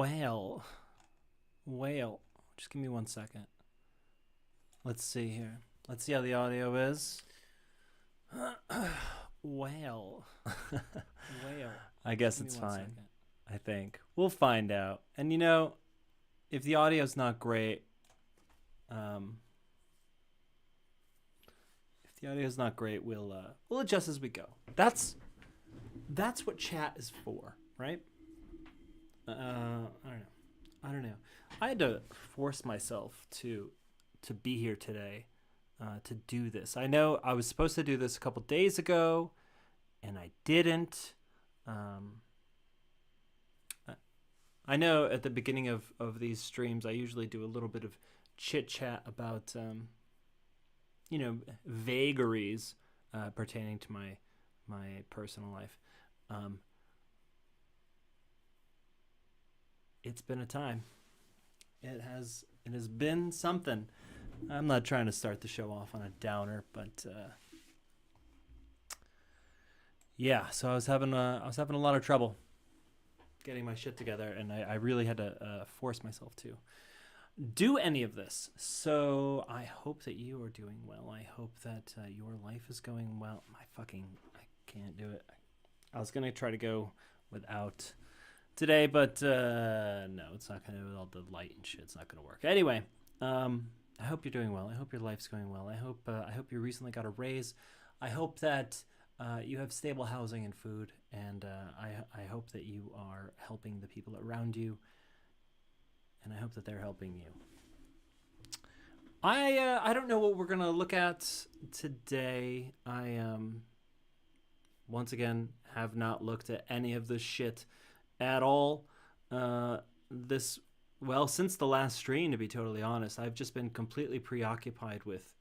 Whale. Whale. Just give me 1 second. Let's see here. Let's see how the audio is. Whale. Whale. I guess it's fine. Second. I think. We'll find out. And you know, if the audio's not great, we'll adjust as we go. That's what chat is for, right? I don't know. I had to force myself to be here today, to do this. I know I was supposed to do this a couple days ago, and I didn't. I know at the beginning of these streams, I usually do a little bit of chit chat about, vagaries pertaining to my personal life. It's been a time. It has been something. I'm not trying to start the show off on a downer, but yeah. So I was having a lot of trouble getting my shit together, and I really had to force myself to do any of this. So I hope that you are doing well. I hope that your life is going well. I can't do it. I was gonna try to go without today, but no, it's not gonna. With all the light and shit, it's not gonna work. Anyway, I hope you're doing well. I hope your life's going well. I hope you recently got a raise. I hope that you have stable housing and food, and I hope that you are helping the people around you, and I hope that they're helping you. I don't know what we're gonna look at today. I once again have not looked at any of this shit at all. Since the last stream, to be totally honest, I've just been completely preoccupied with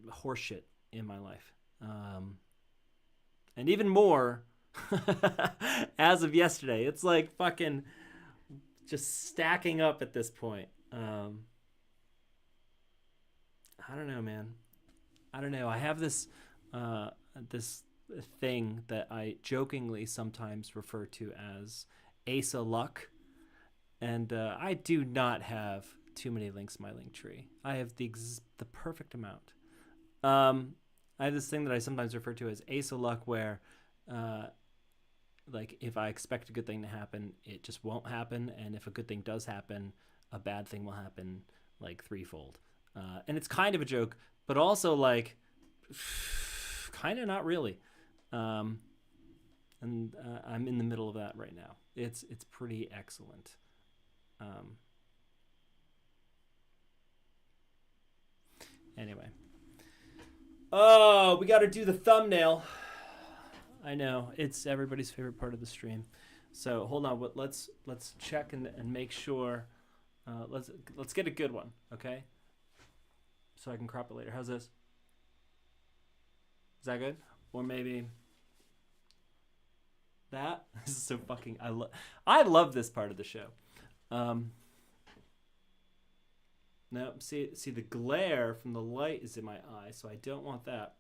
horseshit in my life. And even more as of yesterday. It's like fucking just stacking up at this point. I don't know, man. I don't know. I have this thing that I jokingly sometimes refer to as Ace of Luck, and I do not have too many links in my link tree. I have the perfect amount. I have this thing that I sometimes refer to as Ace of Luck, where like if I expect a good thing to happen, it just won't happen, and if a good thing does happen, a bad thing will happen like threefold. And it's kind of a joke, but also like kind of not really. And I'm in the middle of that right now. It's pretty excellent. Anyway. Oh, we got to do the thumbnail. I know it's everybody's favorite part of the stream. So hold on, let's check and make sure. Let's get a good one, okay? So I can crop it later. How's this? Is that good? Or maybe that? This is so fucking. I love this part of the show. No, see the glare from the light is in my eye, so I don't want that.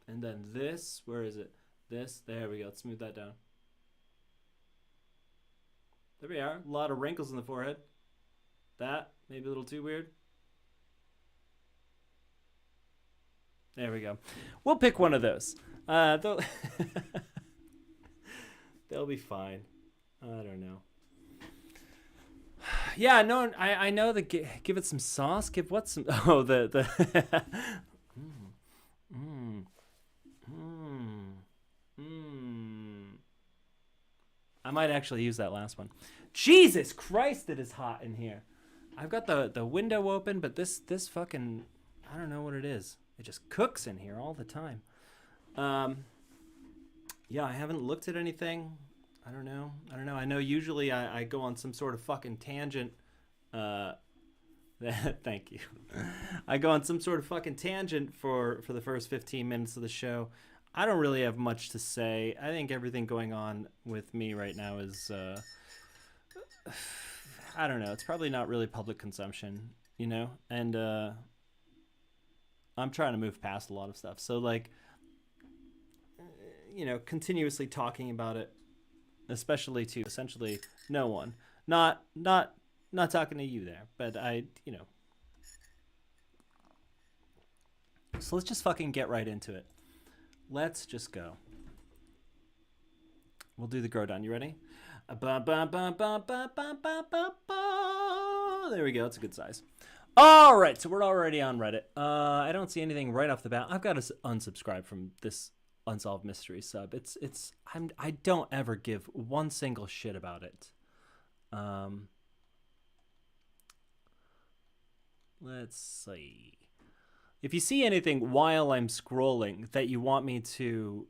And then this, where is it? This, there we go. Let's smooth that down. There we are. A lot of wrinkles in the forehead. That, maybe a little too weird. There we go. We'll pick one of those. They'll be fine. I don't know. Yeah, no, I know that. Give it some sauce. Give what some? Oh, the. I might actually use that last one. Jesus Christ, it is hot in here. I've got the window open, but this fucking, I don't know what it is. It just cooks in here all the time. Yeah, I haven't looked at anything. I don't know. I know usually I go on some sort of fucking tangent. Thank you. I go on some sort of fucking tangent for the first 15 minutes of the show. I don't really have much to say. I think everything going on with me right now is, I don't know. It's probably not really public consumption, you know? And I'm trying to move past a lot of stuff. So, like, you know, continuously talking about it especially to essentially no one. Not talking to you there, but So let's just fucking get right into it. Let's just go. We'll do the grow down. You ready? There we go. It's a good size. All right, so we're already on Reddit. I don't see anything right off the bat. I've got to unsubscribe from this Unsolved Mystery sub. I don't ever give one single shit about it. Let's see. If you see anything while I'm scrolling that you want me to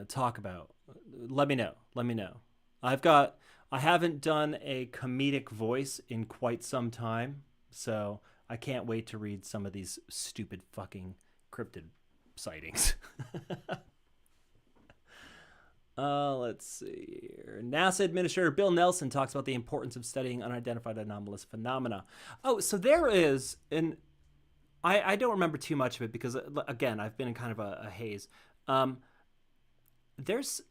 talk about, let me know. Let me know. I haven't done a comedic voice in quite some time, so I can't wait to read some of these stupid fucking cryptid sightings. Let's see here. NASA Administrator Bill Nelson talks about the importance of studying unidentified anomalous phenomena. Oh, so there is I don't remember too much of it because, again, I've been in kind of a haze. There's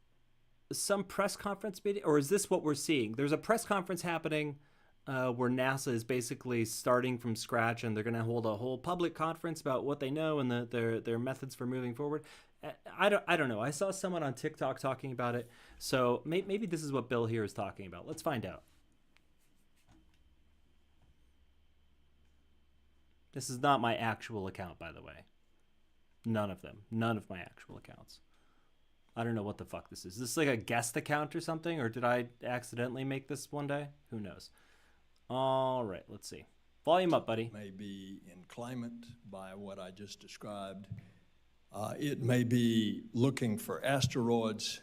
some press conference meeting, or is this what we're seeing? There's a press conference happening where NASA is basically starting from scratch, and they're going to hold a whole public conference about what they know and their methods for moving forward. I don't know. I saw someone on TikTok talking about it, so maybe this is what Bill here is talking about. Let's find out. This is not my actual account, by the way. None of them. None of my actual accounts. I don't know what the fuck this is. Is this like a guest account or something? Or did I accidentally make this one day? Who knows? All right, let's see. Volume up, buddy. May be in climate by what I just described. It may be looking for asteroids.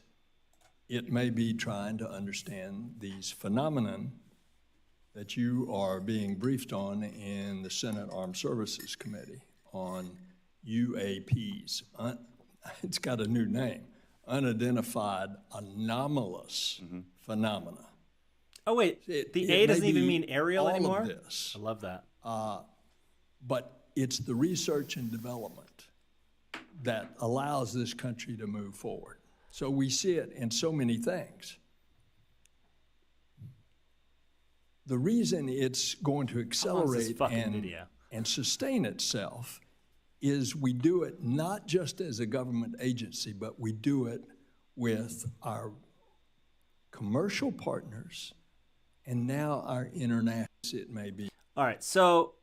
It may be trying to understand these phenomenon that you are being briefed on in the Senate Armed Services Committee on UAPs. It's got a new name, unidentified anomalous phenomena. Oh, wait, the A doesn't even mean aerial anymore? All of this. I love that. But it's the research and development that allows this country to move forward. So we see it in so many things. The reason it's going to accelerate and sustain itself is we do it not just as a government agency, but we do it with our commercial partners and now our international, it may be. All right, so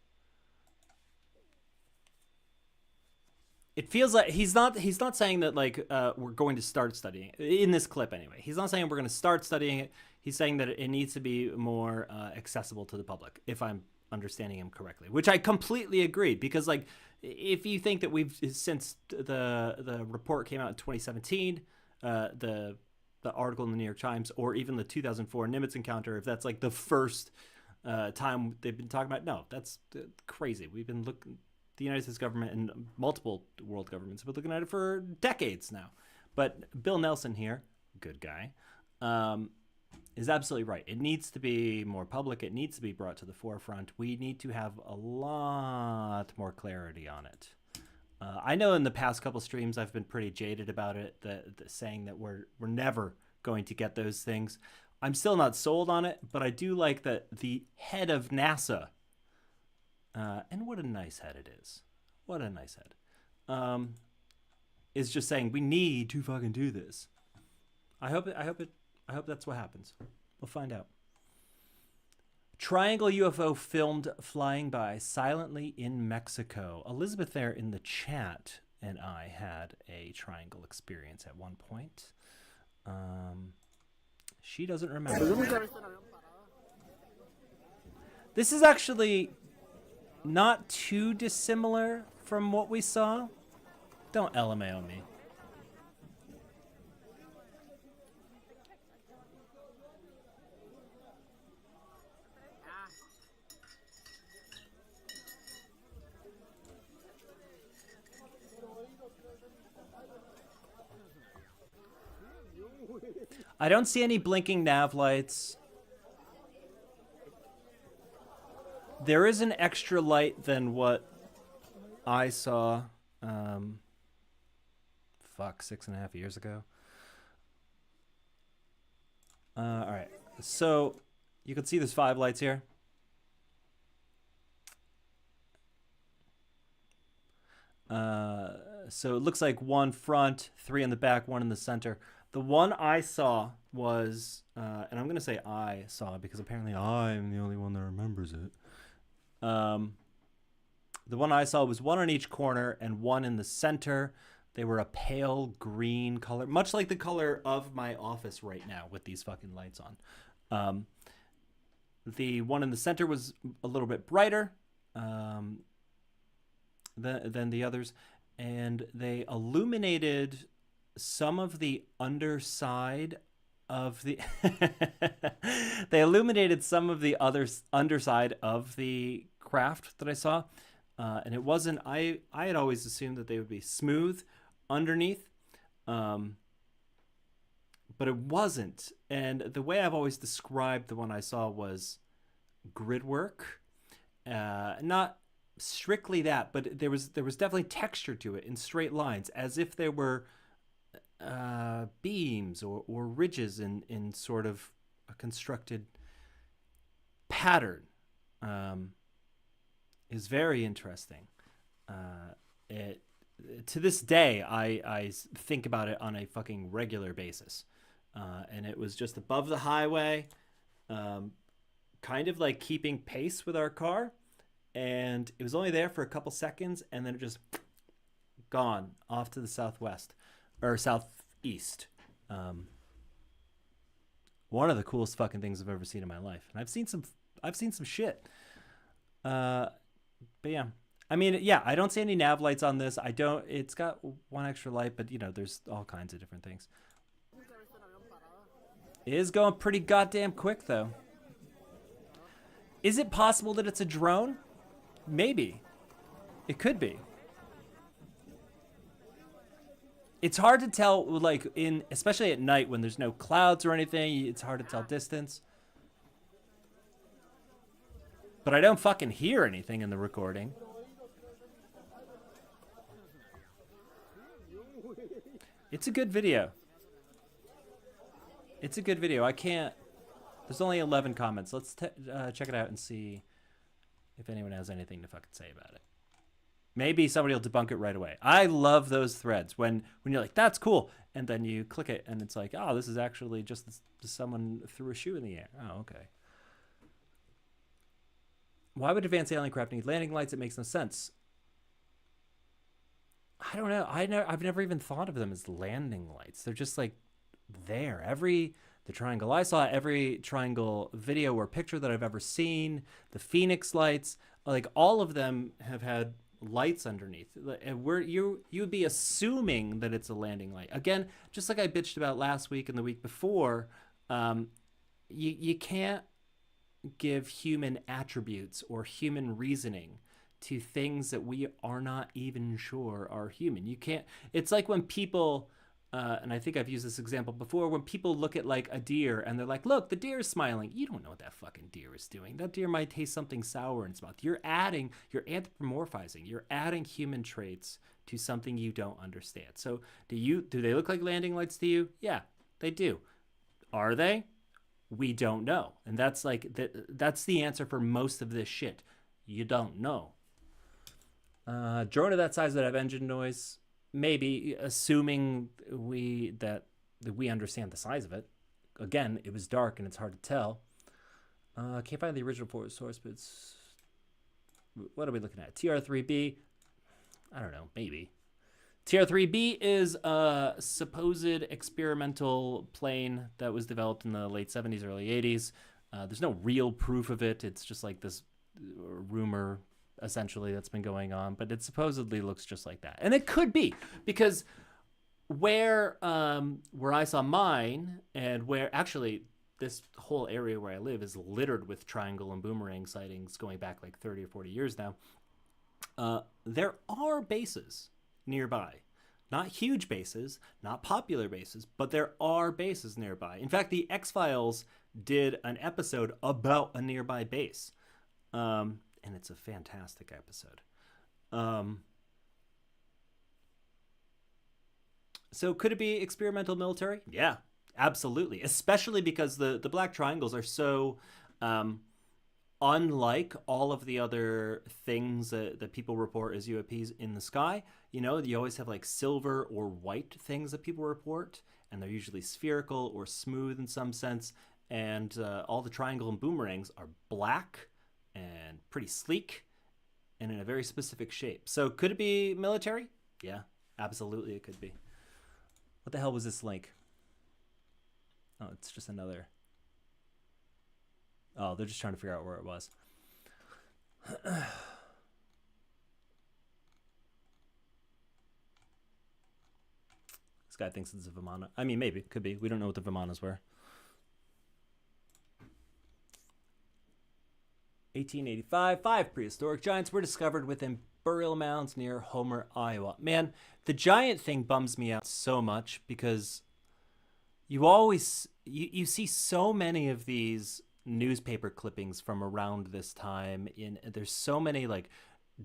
it feels like he's not saying that like we're going to start studying it, in this clip anyway. He's not saying we're going to start studying it. He's saying that it needs to be more accessible to the public, if I'm understanding him correctly, which I completely agree. Because like, if you think that we've, since the report came out in 2017, the article in the New York Times, or even the 2004 Nimitz encounter, if that's like the first time they've been talking about, no, that's crazy. We've been looking, the United States government and multiple world governments have been looking at it for decades now. But Bill Nelson here, good guy, is absolutely right. It needs to be more public. It needs to be brought to the forefront. We need to have a lot more clarity on it. I know in the past couple streams I've been pretty jaded about it, saying that we're never going to get those things. I'm still not sold on it, but I do like that the head of NASA, and what a nice head it is. What a nice head. Is just saying we need to fucking do this. I hope that's what happens. We'll find out. Triangle UFO filmed flying by silently in Mexico. Elizabeth there in the chat and I had a triangle experience at one point. She doesn't remember. This is actually not too dissimilar from what we saw. Don't LMAO me. I don't see any blinking nav lights. There is an extra light than what I saw 6.5 years ago. All right. So you can see there's 5 lights here. So it looks like 1 front, 3 in the back, 1 in the center. The one I saw was, and I'm gonna say I saw because apparently I'm the only one that remembers it. The one I saw was 1 on each corner and 1 in the center. They were a pale green color, much like the color of my office right now with these fucking lights on. Um, the one in the center was a little bit brighter than the others, and they illuminated some of the underside of the they illuminated some of the other underside of the craft that I saw, and it wasn't. I had always assumed that they would be smooth underneath, but it wasn't. And the way I've always described the one I saw was grid work, not strictly that, but there was definitely texture to it in straight lines, as if there were beams or ridges in sort of a constructed pattern. Is very interesting. It to this day I think about it on a fucking regular basis, and it was just above the highway, kind of like keeping pace with our car, and it was only there for a couple seconds, and then it just gone off to the southwest or southeast. One of the coolest fucking things I've ever seen in my life, and I've seen some shit. But yeah, I mean, yeah, I don't see any nav lights on this. I don't. It's got 1 extra light, but there's all kinds of different things. It is going pretty goddamn quick though. Is it possible that it's a drone? Maybe. It could be. It's hard to tell, like, especially at night when there's no clouds or anything, it's hard to tell distance. But I don't fucking hear anything in the recording. It's a good video. It's a good video. I can't... There's only 11 comments. Let's check it out and see if anyone has anything to fucking say about it. Maybe somebody will debunk it right away. I love those threads when you're like, that's cool. And then you click it and it's like, oh, this is actually just someone threw a shoe in the air. Oh, okay. Why would advanced alien craft need landing lights? It makes no sense. I don't know. I've never even thought of them as landing lights. They're just like there. The triangle I saw, every triangle video or picture that I've ever seen, the Phoenix lights, like all of them have had lights underneath. And you would be assuming that it's a landing light. Again, just like I bitched about last week and the week before, you can't give human attributes or human reasoning to things that we are not even sure are human. You can't. It's like when people, and I think I've used this example before, when people look at like a deer and they're like, look, the deer is smiling. You don't know what that fucking deer is doing. That deer might taste something sour in its mouth. You're anthropomorphizing, you're adding human traits to something you don't understand. So do they look like landing lights to you? Yeah, they do. Are they? We don't know. And that's like that's the answer for most of this shit. You don't know. Drone of that size that have engine noise, maybe, assuming that we understand the size of it. Again, it was dark and it's hard to tell. Can't find the original source, but it's... What are we looking at? TR3B? I don't know, maybe. TR3B is a supposed experimental plane that was developed in the late 70s, early 80s. There's no real proof of it. It's just like this rumor, essentially, that's been going on. But it supposedly looks just like that. And it could be, because where I saw mine, and where actually this whole area where I live is littered with triangle and boomerang sightings going back like 30 or 40 years now. There are bases nearby. Not huge bases, not popular bases, but there are bases nearby. In fact, the X-Files did an episode about a nearby base. And it's a fantastic episode. So could it be experimental military? Yeah. Absolutely, especially because the black triangles are so um, unlike all of the other things that people report as UAPs in the sky. You know, you always have like silver or white things that people report, and they're usually spherical or smooth in some sense. And all the triangle and boomerangs are black and pretty sleek and in a very specific shape. So could it be military? Yeah, absolutely, it could be. What the hell was this link? Oh, it's just another. Oh, they're just trying to figure out where it was. This guy thinks it's a Vimana. I mean, maybe. Could be. We don't know what the Vimanas were. 1885, 5 prehistoric giants were discovered within burial mounds near Homer, Iowa. Man, the giant thing bums me out so much because you see so many of these newspaper clippings from around this time. There's so many like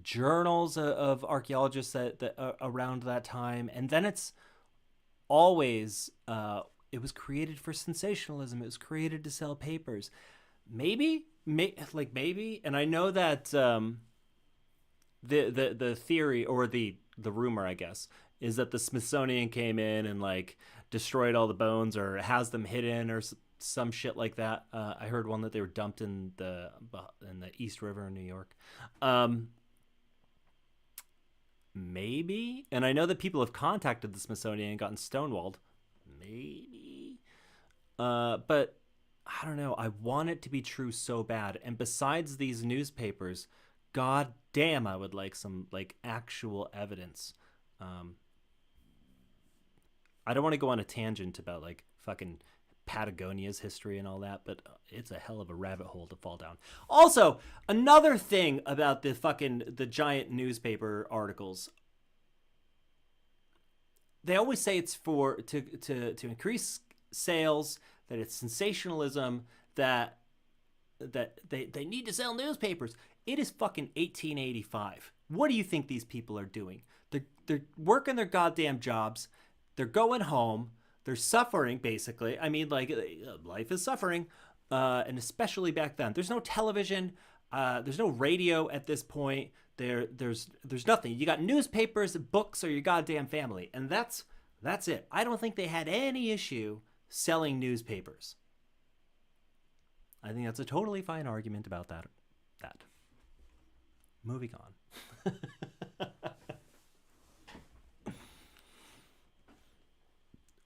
journals of archaeologists that around that time, and then it's always it was created for sensationalism. It was created to sell papers. Maybe, maybe, and I know that the theory or the rumor, I guess, is that the Smithsonian came in and like destroyed all the bones or has them hidden or some shit like that. I heard one that they were dumped in the East River in New York. Maybe, and I know that people have contacted the Smithsonian and gotten stonewalled. Maybe, but I don't know. I want it to be true so bad. And besides these newspapers, god damn, I would like some like actual evidence. I don't want to go on a tangent about like fucking Patagonia's history and all that, but it's a hell of a rabbit hole to fall down. Also, another thing about the giant newspaper articles. They always say it's to increase sales, that it's sensationalism, that they need to sell newspapers. It is fucking 1885. What do you think these people are doing? They're working their goddamn jobs. They're going home. They're suffering, basically. I mean, like, life is suffering, and especially back then. There's no television. There's no radio at this point. There's nothing. You got newspapers, books, or your goddamn family, and that's it. I don't think they had any issue selling newspapers. I think that's a totally fine argument about that. Moving on.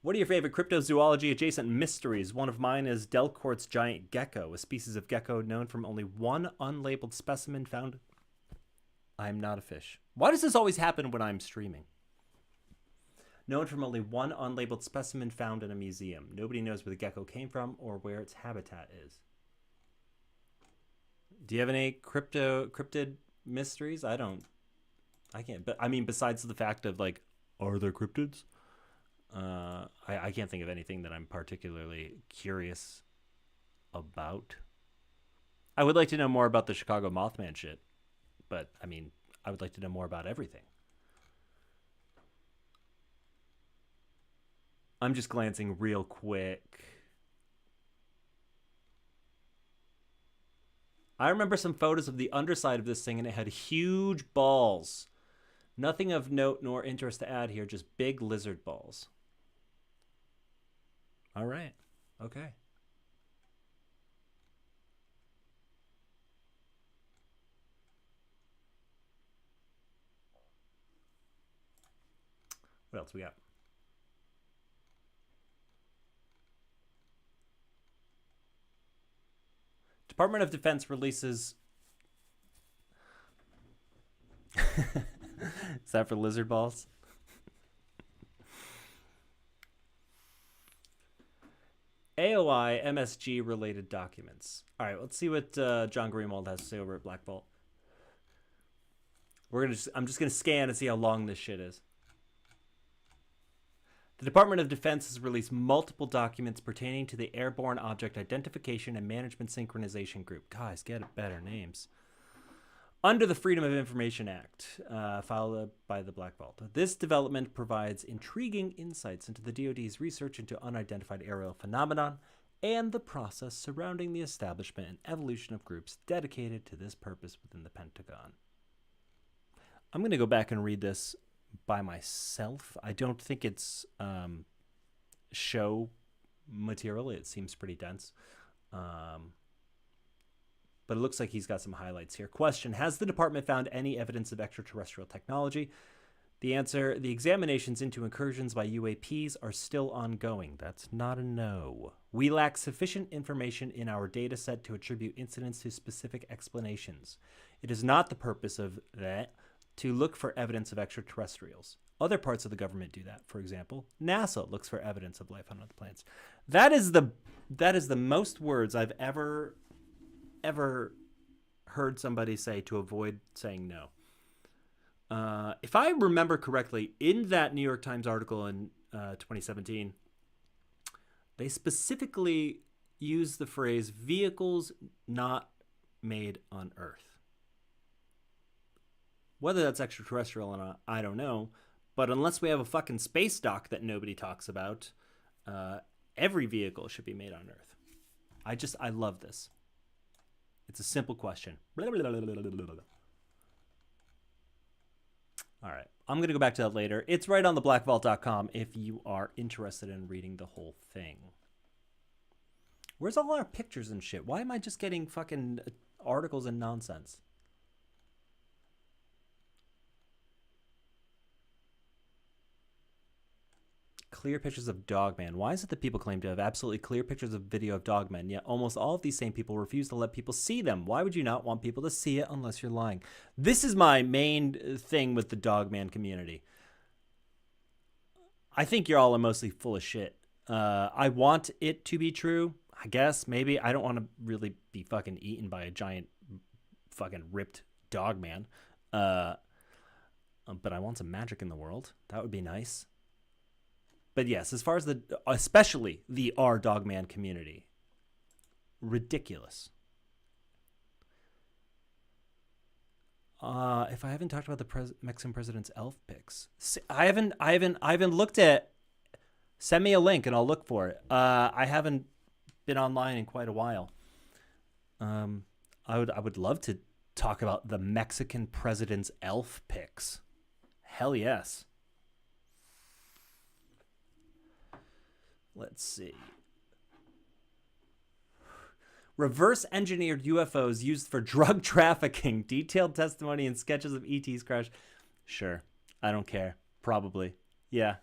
What are your favorite cryptozoology adjacent mysteries? One of mine is Delcourt's giant gecko, a species of gecko known from only one unlabeled specimen found. I'm not a fish. Why does this always happen when I'm streaming? Known from only one unlabeled specimen found in a museum. Nobody knows where the gecko came from or where its habitat is. Do you have any cryptid mysteries? I can't. But I mean, besides the fact of like, are there cryptids? I can't think of anything that I'm particularly curious about. I would like to know more about the Chicago Mothman shit, but I mean, I would like to know more about everything. I'm just glancing real quick. I remember some photos of the underside of this thing, and it had huge balls. Nothing of note nor interest to add here, just big lizard balls. All right. Okay. What else we got? Department of Defense releases... Is that for lizard balls? AOI MSG related documents. All right, let's see what John Greenwald has to say over at Black Bolt. I'm just gonna scan and see how long this shit is. The Department of Defense has released multiple documents pertaining to the Airborne Object Identification and Management Synchronization Group. Guys, get better names. Under the Freedom of Information Act, filed by the Black Vault, this development provides intriguing insights into the DoD's research into unidentified aerial phenomenon and the process surrounding the establishment and evolution of groups dedicated to this purpose within the Pentagon. I'm going to go back and read this by myself. I don't think it's show material. It seems pretty dense. But it looks like he's got some highlights here. Question: has the department found any evidence of extraterrestrial technology? The answer: the examinations into incursions by UAPs are still ongoing. That's not a no. We lack sufficient information in our data set to attribute incidents to specific explanations. It is not the purpose of that to look for evidence of extraterrestrials. Other parts of the government do that. For example, NASA looks for evidence of life on other planets. That is the most words I've ever heard somebody say to avoid saying no. If I remember correctly, in that New York Times article in 2017, they specifically used the phrase vehicles not made on Earth. Whether that's extraterrestrial or not, I don't know. But unless we have a fucking space dock that nobody talks about, every vehicle should be made on Earth. I love this. It's a simple question. All right. I'm going to go back to that later. It's right on theblackvault.com if you are interested in reading the whole thing. Where's all our pictures and shit? Why am I just getting fucking articles and nonsense? Clear pictures of Dogman. Why is it that people claim to have absolutely clear pictures of video of Dogman, yet almost all of these same people refuse to let people see them? Why would you not want people to see it unless you're lying? This is my main thing with the Dogman community. I think y'all are mostly full of shit. I want it to be true, I guess, maybe. I don't want to really be fucking eaten by a giant fucking ripped Dogman. But I want some magic in the world. That would be nice. But yes, as far as especially the R Dogman community, ridiculous. If I haven't talked about the Mexican president's elf pics, I haven't looked at. Send me a link and I'll look for it. I haven't been online in quite a while. I would love to talk about the Mexican president's elf pics. Hell yes. Let's see. Reverse engineered UFOs used for drug trafficking. Detailed testimony and sketches of ET's crash. Sure. I don't care. Probably. Yeah.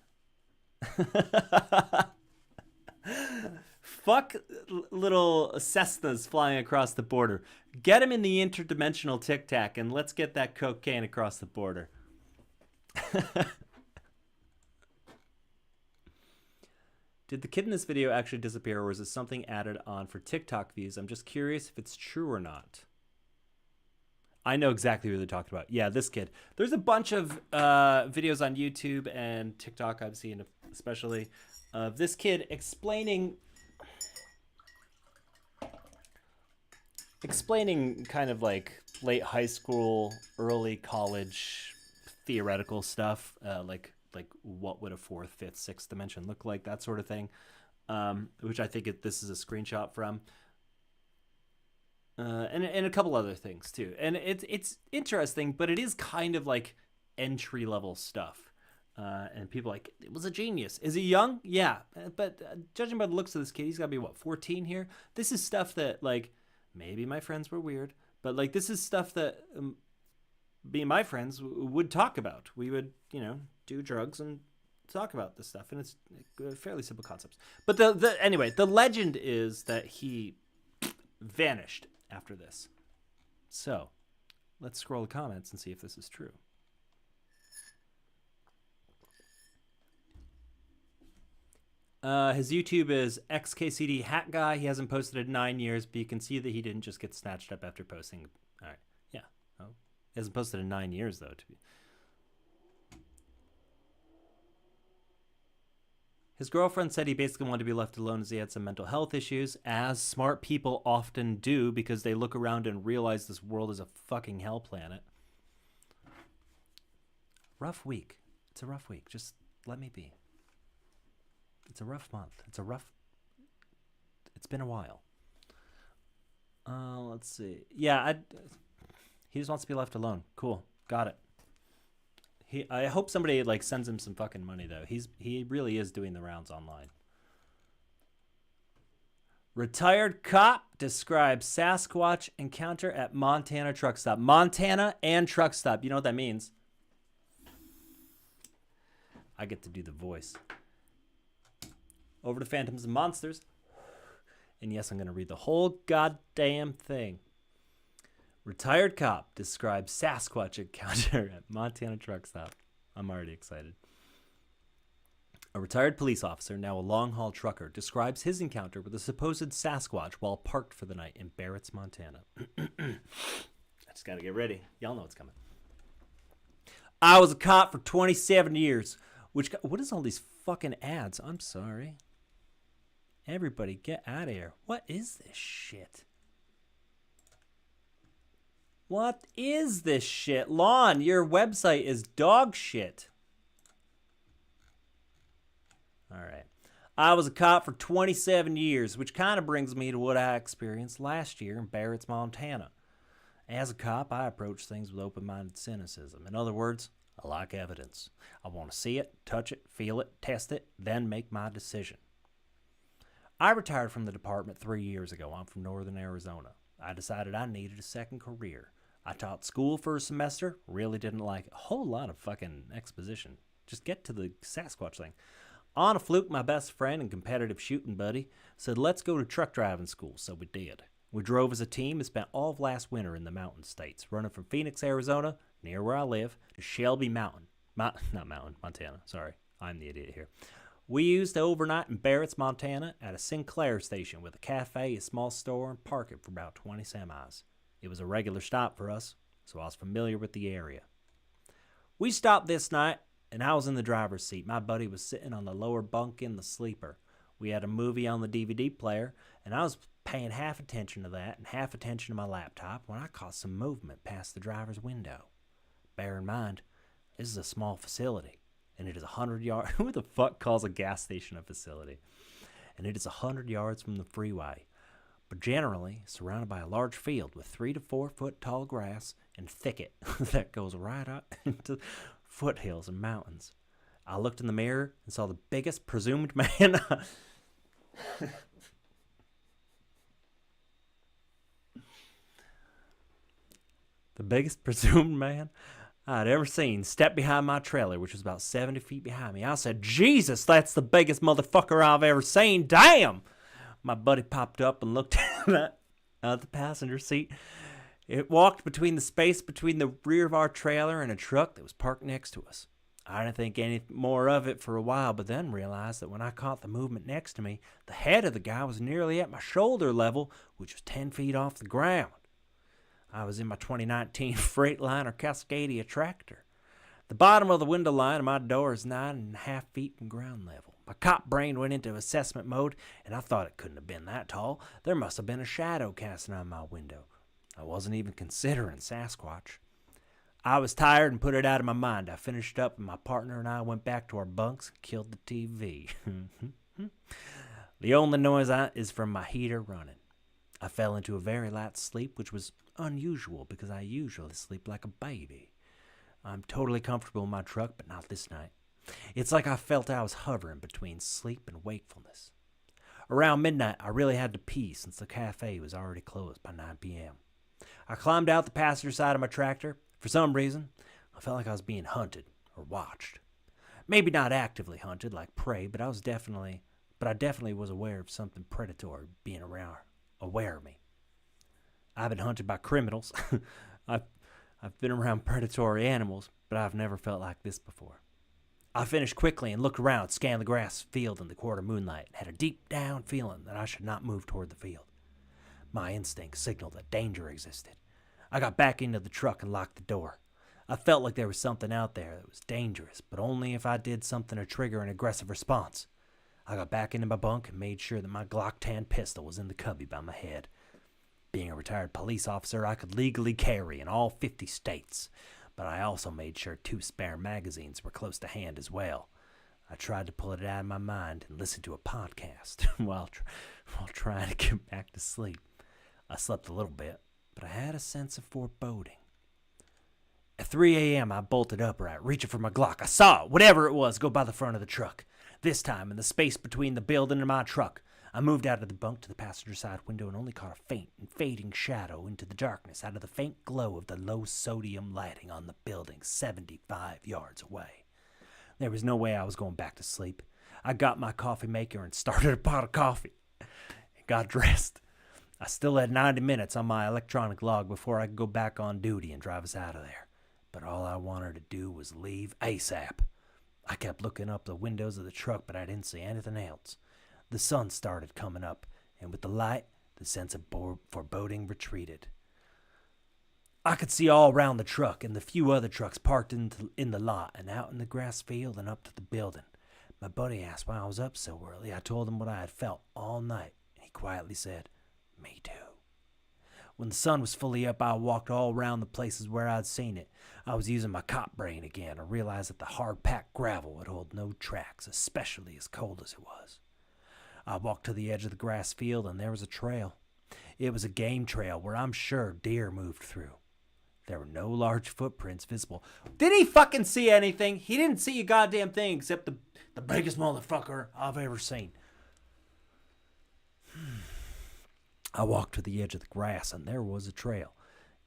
Fuck little Cessnas flying across the border. Get them in the interdimensional Tic Tac and let's get that cocaine across the border. Did the kid in this video actually disappear, or was it something added on for TikTok views? I'm just curious if it's true or not. I know exactly who they're talking about. Yeah, this kid. There's a bunch of videos on YouTube and TikTok I've seen, especially, of this kid explaining kind of like late high school, early college theoretical stuff, like what would a fourth, fifth, sixth dimension look like, that sort of thing, which I think this is a screenshot from, and a couple other things too. And it's interesting, but it is kind of like entry level stuff. And people are like, it was a genius. Is he young? Yeah, but judging by the looks of this kid, he's got to be 14 here. This is stuff that like maybe my friends were weird, but like this is stuff that me and my friends would talk about. We would, do drugs and talk about this stuff, and it's fairly simple concepts. But anyway, the legend is that he vanished after this. So let's scroll the comments and see if this is true. His YouTube is XKCD Hat Guy. He hasn't posted in 9 years, but you can see that he didn't just get snatched up after posting. All right, yeah. Oh, he hasn't posted in 9 years though. His girlfriend said he basically wanted to be left alone as he had some mental health issues, as smart people often do because they look around and realize this world is a fucking hell planet. Rough week. It's a rough week. Just let me be. It's a rough month. It's been a while. Let's see. Yeah, he just wants to be left alone. Cool. Got it. I hope somebody like sends him some fucking money though. He really is doing the rounds online. Retired cop describes Sasquatch encounter at Montana truck stop. Montana and truck stop. You know what that means? I get to do the voice. Over to Phantoms and Monsters. And yes, I'm going to read the whole goddamn thing. Retired cop describes Sasquatch encounter at Montana truck stop. I'm already excited. A retired police officer, now a long-haul trucker, describes his encounter with a supposed Sasquatch while parked for the night in Barretts, Montana. I just got to get ready. Y'all know what's coming. I was a cop for 27 years. What is all these fucking ads? I'm sorry. Everybody get out of here. What is this shit? What is this shit? Lon, your website is dog shit. All right. I was a cop for 27 years, which kind of brings me to what I experienced last year in Barretts, Montana. As a cop, I approach things with open-minded cynicism. In other words, I like evidence. I want to see it, touch it, feel it, test it, then make my decision. I retired from the department 3 years ago. I'm from northern Arizona. I decided I needed a second career. I taught school for a semester, really didn't like a whole lot of fucking exposition. Just get to the Sasquatch thing. On a fluke, my best friend and competitive shooting buddy said, let's go to truck driving school, so we did. We drove as a team and spent all of last winter in the mountain states, running from Phoenix, Arizona, near where I live, to Shelby Montana. Sorry, I'm the idiot here. We used to overnight in Barretts, Montana at a Sinclair station with a cafe, a small store, and parking for about 20 semis. It was a regular stop for us, so I was familiar with the area. We stopped this night, and I was in the driver's seat. My buddy was sitting on the lower bunk in the sleeper. We had a movie on the DVD player, and I was paying half attention to that and half attention to my laptop when I caught some movement past the driver's window. Bear in mind, this is a small facility, and it is 100 yards. Who the fuck calls a gas station a facility? And it is 100 yards from the freeway, but generally surrounded by a large field with 3 to 4 foot tall grass and thicket that goes right up into foothills and mountains. I looked in the mirror and saw the biggest presumed man. The biggest presumed man I'd ever seen step behind my trailer, which was about 70 feet behind me. I said, Jesus, that's the biggest motherfucker I've ever seen. Damn! My buddy popped up and looked at the passenger seat. It walked between the space between the rear of our trailer and a truck that was parked next to us. I didn't think any more of it for a while, but then realized that when I caught the movement next to me, the head of the guy was nearly at my shoulder level, which was 10 feet off the ground. I was in my 2019 Freightliner Cascadia tractor. The bottom of the window line of my door is 9.5 feet from ground level. My cop brain went into assessment mode, and I thought it couldn't have been that tall. There must have been a shadow casting on my window. I wasn't even considering Sasquatch. I was tired and put it out of my mind. I finished up, and my partner and I went back to our bunks and killed the TV. The only noise is from my heater running. I fell into a very light sleep, which was unusual because I usually sleep like a baby. I'm totally comfortable in my truck, but not this night. It's like I felt I was hovering between sleep and wakefulness. Around midnight, I really had to pee since the cafe was already closed by 9 p.m. I climbed out the passenger side of my tractor. For some reason, I felt like I was being hunted or watched. Maybe not actively hunted like prey, but I definitely was aware of something predatory being around, aware of me. I've been hunted by criminals. I've been around predatory animals, but I've never felt like this before. I finished quickly and looked around, scanned the grass field in the quarter moonlight, and had a deep down feeling that I should not move toward the field. My instinct signaled that danger existed. I got back into the truck and locked the door. I felt like there was something out there that was dangerous, but only if I did something to trigger an aggressive response. I got back into my bunk and made sure that my Glock 10 pistol was in the cubby by my head. Being a retired police officer, I could legally carry in all 50 states, but I also made sure 2 spare magazines were close to hand as well. I tried to pull it out of my mind and listen to a podcast while trying to get back to sleep. I slept a little bit, but I had a sense of foreboding. At 3 a.m., I bolted upright, reaching for my Glock. I saw it, whatever it was, go by the front of the truck. This time, in the space between the building and my truck, I moved out of the bunk to the passenger side window and only caught a faint and fading shadow into the darkness out of the faint glow of the low-sodium lighting on the building 75 yards away. There was no way I was going back to sleep. I got my coffee maker and started a pot of coffee and got dressed. I still had 90 minutes on my electronic log before I could go back on duty and drive us out of there. But all I wanted to do was leave ASAP. I kept looking up the windows of the truck, but I didn't see anything else. The sun started coming up, and with the light, the sense of foreboding retreated. I could see all around the truck and the few other trucks parked in the lot and out in the grass field and up to the building. My buddy asked why I was up so early. I told him what I had felt all night, and he quietly said, "Me too." When the sun was fully up, I walked all around the places where I'd seen it. I was using my cop brain again. I realized that the hard-packed gravel would hold no tracks, especially as cold as it was. I walked to the edge of the grass field, and there was a trail. It was a game trail where I'm sure deer moved through. There were no large footprints visible. Did he fucking see anything? He didn't see a goddamn thing except the biggest motherfucker I've ever seen. I walked to the edge of the grass, and there was a trail.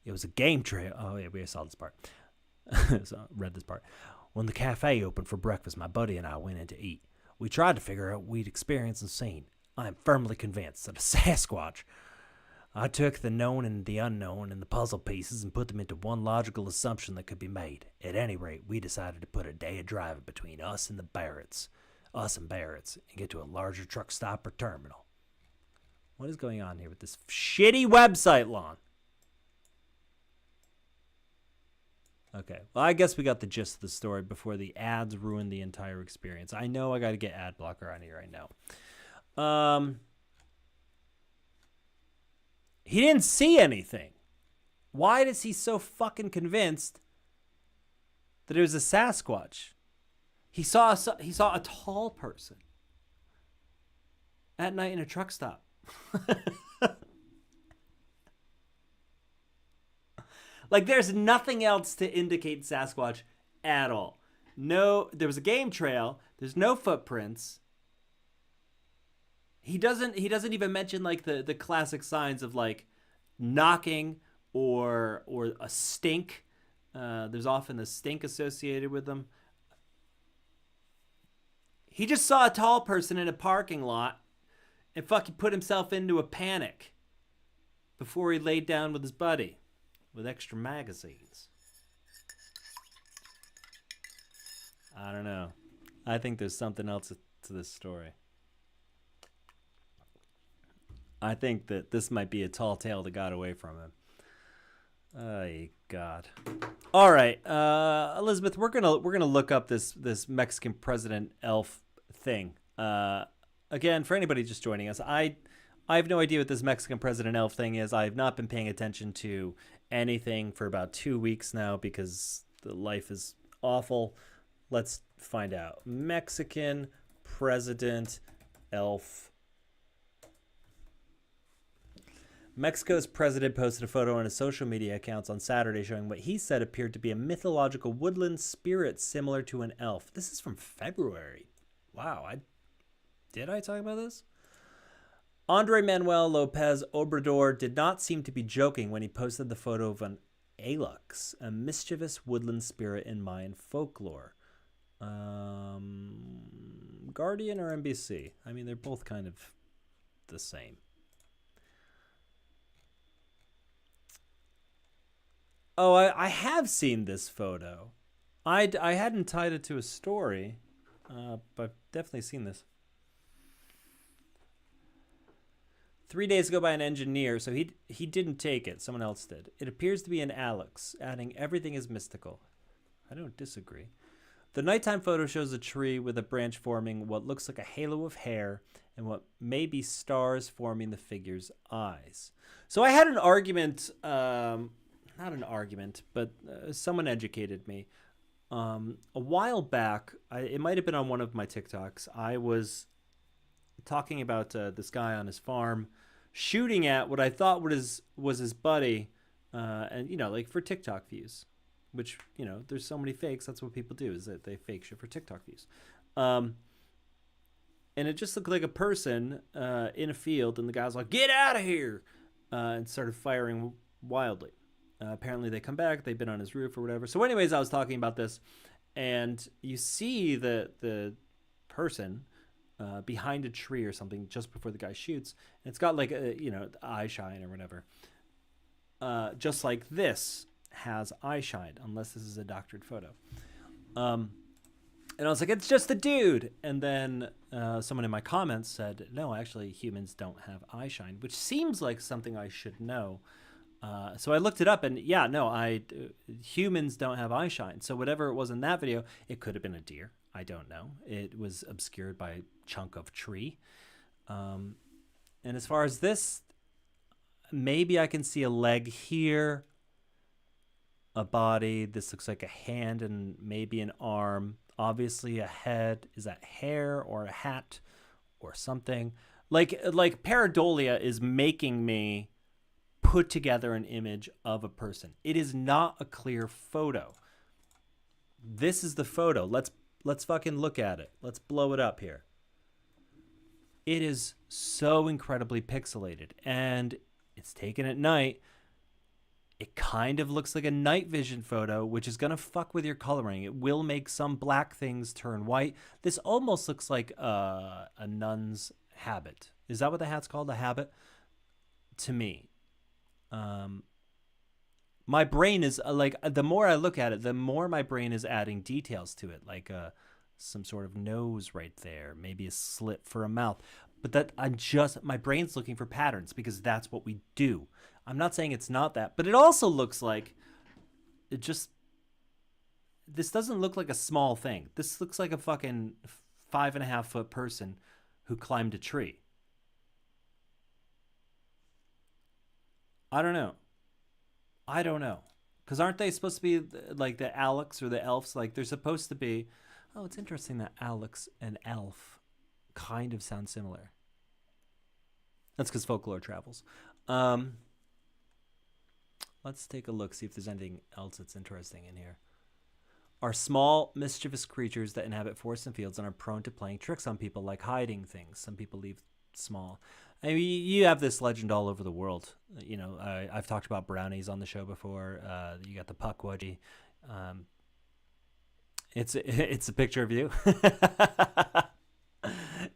It was a game trail. Oh, yeah, we saw this part. So I read this part. When the cafe opened for breakfast, my buddy and I went in to eat. We tried to figure out what we'd experienced and seen. I am firmly convinced that a Sasquatch. I took the known and the unknown and the puzzle pieces and put them into one logical assumption that could be made. At any rate, we decided to put a day of driving between us and Barrett's, and get to a larger truck stop or terminal. What is going on here with this shitty website, Lon? Okay, well, I guess we got the gist of the story before the ads ruined the entire experience. I know I got to get ad blocker on here right now. He didn't see anything. Why is he so fucking convinced that it was a Sasquatch? He saw a tall person at night in a truck stop. Like, there's nothing else to indicate Sasquatch at all. No, there was a game trail. There's no footprints. He doesn't even mention like the classic signs of like knocking or a stink. There's often a stink associated with them. He just saw a tall person in a parking lot and fucking put himself into a panic before he laid down with his buddy with extra magazines. I don't know. I think there's something else to this story. I think that this might be a tall tale that got away from him. Oh, God. All right, Elizabeth, we're gonna look up this Mexican president elf thing. Again, for anybody just joining us, I have no idea what this Mexican president elf thing is. I have not been paying attention to anything for about 2 weeks now because the life is awful. Let's find out. Mexican president elf. Mexico's president posted a photo on his social media accounts on Saturday showing what he said appeared to be a mythological woodland spirit similar to an elf. This is from February. Wow, did I talk about this? Andre Manuel Lopez Obrador did not seem to be joking when he posted the photo of an Alux, a mischievous woodland spirit in Mayan folklore. Guardian or NBC? I mean, they're both kind of the same. Oh, I have seen this photo. I hadn't tied it to a story, but I've definitely seen this. 3 days ago by an engineer, so he didn't take it. Someone else did. It appears to be an Alex, adding everything is mystical. I don't disagree. The nighttime photo shows a tree with a branch forming what looks like a halo of hair and what may be stars forming the figure's eyes. So I had an argument, not an argument, but someone educated me. A while back, it might have been on one of my TikToks, I was talking about this guy on his farm shooting at what I thought was his buddy, and, you know, like for TikTok views. Which, you know, there's so many fakes. That's what people do, is that they fake shit for TikTok views. And it just looked like a person in a field, and the guy's like, "Get out of here!" And started firing wildly. Apparently, they come back. They've been on his roof or whatever. So, anyways, I was talking about this, and you see the person behind a tree or something just before the guy shoots, and it's got like a, you know, eye shine or whatever. Just like this has eye shine, unless this is a doctored photo. And I was like, it's just a dude. And then someone in my comments said, no, actually humans don't have eye shine, which seems like something I should know. So I looked it up, and yeah, no, humans don't have eye shine. So whatever it was in that video, it could have been a deer. I don't know. It was obscured by a chunk of tree. And as far as this, maybe I can see a leg here, a body. This looks like a hand and maybe an arm. Obviously a head. Is that hair or a hat or something? Like pareidolia is making me put together an image of a person. It is not a clear photo. This is the photo. Let's fucking look at it. Let's blow it up here. It is so incredibly pixelated, and it's taken at night. It kind of looks like a night vision photo, which is going to fuck with your coloring. It will make some black things turn white. This almost looks like a nun's habit. Is that what the hat's called? A habit? To me. My brain is like, the more I look at it, the more my brain is adding details to it. Like some sort of nose right there. Maybe a slit for a mouth. But that my brain's looking for patterns because that's what we do. I'm not saying it's not that, but it also looks like this doesn't look like a small thing. This looks like a fucking 5.5 foot person who climbed a tree. I don't know. Because aren't they supposed to be like the Alex or the elves? Like they're supposed to be. Oh, it's interesting that Alex and elf kind of sound similar. That's because folklore travels. Let's take a look, see if there's anything else that's interesting in here. Are small, mischievous creatures that inhabit forests and fields and are prone to playing tricks on people, like hiding things. Some people leave small. I mean, you have this legend all over the world. You know, I've talked about brownies on the show before. You got the puckwudgie. It's a picture of you.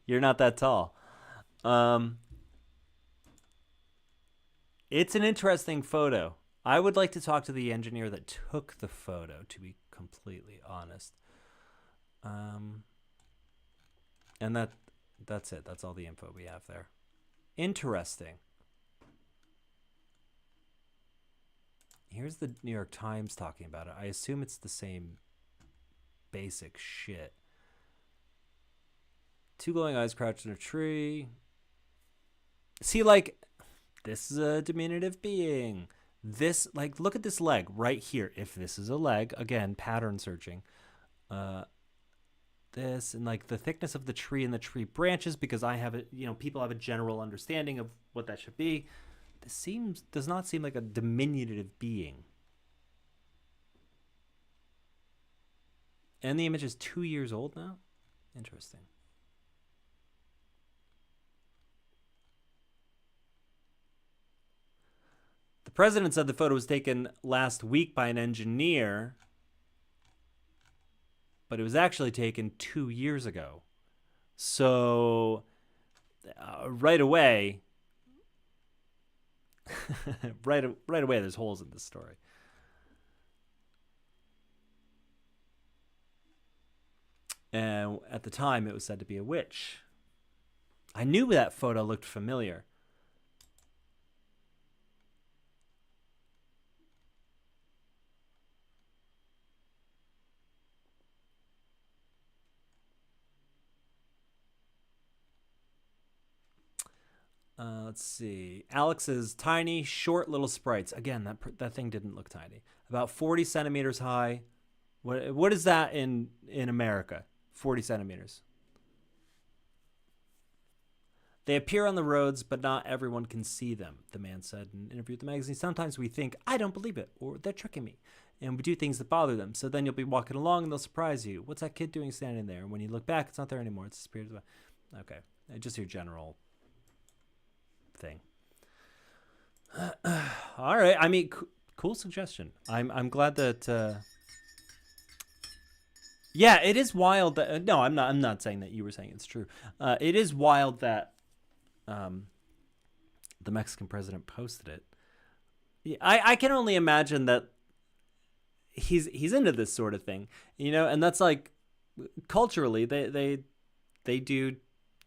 You're not that tall. It's an interesting photo. I would like to talk to the engineer that took the photo, to be completely honest. And that's it. That's all the info we have there. Interesting. Here's the New York Times talking about it. I assume it's the same basic shit. Two glowing eyes crouched in a tree. See, like, this is a diminutive being. This, like, look at this leg right here. If this is a leg, again, pattern searching. This and like the thickness of the tree and the tree branches, because I have it, you know, people have a general understanding of what that should be. This does not seem like a diminutive being. And the image is 2 years old now. Interesting. The president said the photo was taken last week by an engineer, but it was actually taken 2 years ago. So right away, right away, there's holes in this story. And at the time, it was said to be a witch. I knew that photo looked familiar. Let's see. Alex's tiny, short little sprites. Again, that thing didn't look tiny. About 40 centimeters high. What is that in America? 40 centimeters. They appear on the roads, but not everyone can see them, the man said in an interview with the magazine. Sometimes we think, I don't believe it, or they're tricking me. And we do things that bother them. So then you'll be walking along and they'll surprise you. What's that kid doing standing there? And when you look back, it's not there anymore. It's disappeared. Okay. Just your general thing. All right. I mean, cool suggestion. I'm glad that... Yeah, it is wild that... no, I'm not saying that you were saying it's true. It is wild that the Mexican president posted it. I can only imagine that he's into this sort of thing, and that's like culturally they do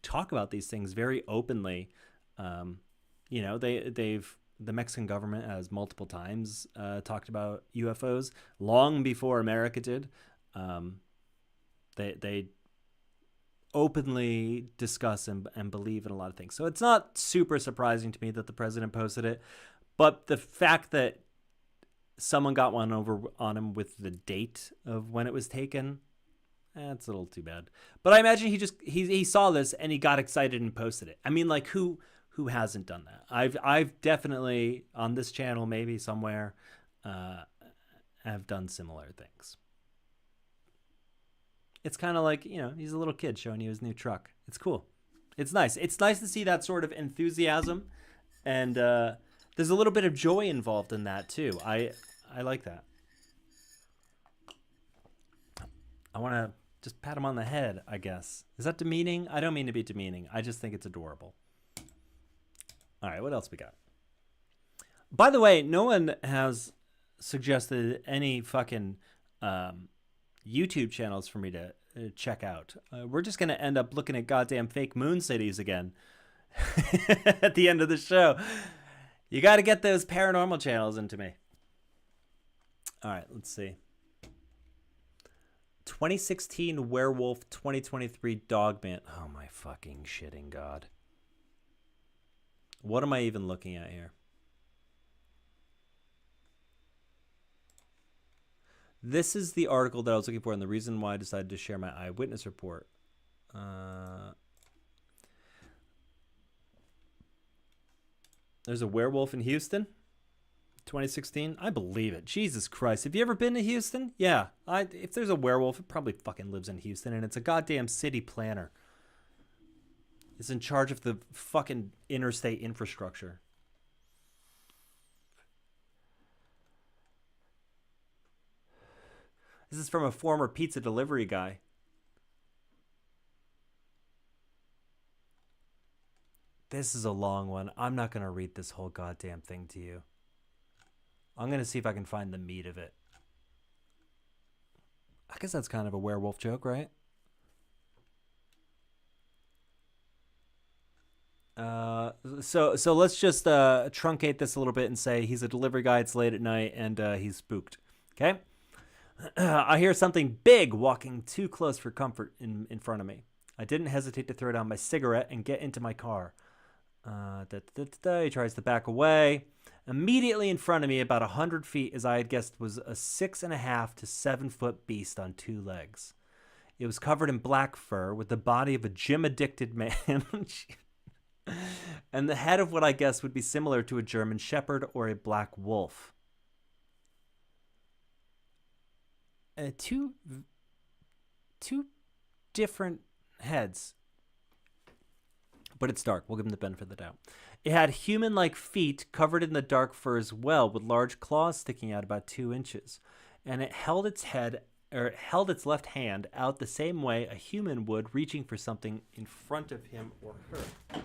talk about these things very openly. The Mexican government has multiple times talked about UFOs long before America did. They openly discuss and believe in a lot of things. So it's not super surprising to me that the president posted it, but the fact that someone got one over on him with the date of when it was taken, that's a little too bad. But I imagine he saw this and he got excited and posted it. I mean, like who hasn't done that? I've definitely on this channel, maybe somewhere, have done similar things. It's kind of like, he's a little kid showing you his new truck. It's cool. It's nice. It's nice to see that sort of enthusiasm. And there's a little bit of joy involved in that, too. I like that. I want to just pat him on the head, I guess. Is that demeaning? I don't mean to be demeaning. I just think it's adorable. All right, what else we got? By the way, no one has suggested any fucking... YouTube channels for me to check out. We're just going to end up looking at goddamn fake moon cities again at the end of the show. You got to get those paranormal channels into me. All right, let's see. 2016 werewolf, 2023 dogman. Oh my fucking shitting God. What am I even looking at here? This is the article that I was looking for and the reason why I decided to share my eyewitness report. There's a werewolf in Houston, 2016. I believe it. Jesus Christ. Have you ever been to Houston? Yeah. If there's a werewolf, it probably fucking lives in Houston, and it's a goddamn city planner. It's in charge of the fucking interstate infrastructure. This is from a former pizza delivery guy. This is a long one. I'm not going to read this whole goddamn thing to you. I'm going to see if I can find the meat of it. I guess that's kind of a werewolf joke, right? So let's just truncate this a little bit and say he's a delivery guy. It's late at night and he's spooked. Okay? I hear something big walking too close for comfort in front of me. I didn't hesitate to throw down my cigarette and get into my car. He tries to back away. Immediately in front of me, about 100 feet, as I had guessed, was a 6.5 to 7 foot beast on 2 legs. It was covered in black fur with the body of a gym-addicted man and the head of what I guess would be similar to a German shepherd or a black wolf. Two different heads, but it's dark. We'll give him the benefit of the doubt. It had human-like feet covered in the dark fur as well, with large claws sticking out about 2 inches, and it held its left hand out the same way a human would, reaching for something in front of him or her.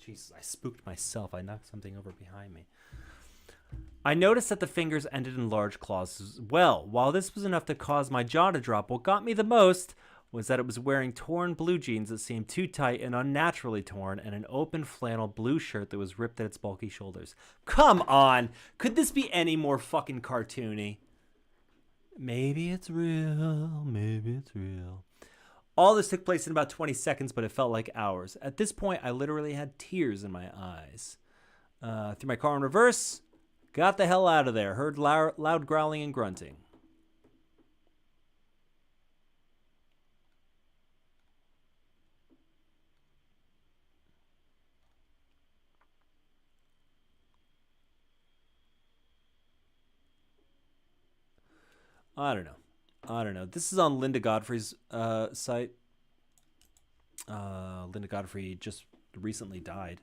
Jesus, I spooked myself. I knocked something over behind me. I noticed that the fingers ended in large claws as well. While this was enough to cause my jaw to drop, what got me the most was that it was wearing torn blue jeans that seemed too tight and unnaturally torn, and an open flannel blue shirt that was ripped at its bulky shoulders. Come on! Could this be any more fucking cartoony? Maybe it's real. Maybe it's real. All this took place in about 20 seconds, but it felt like hours. At this point, I literally had tears in my eyes. Threw my car in reverse, got the hell out of there. Heard loud growling and grunting. I don't know. This is on Linda Godfrey's site. Linda Godfrey just recently died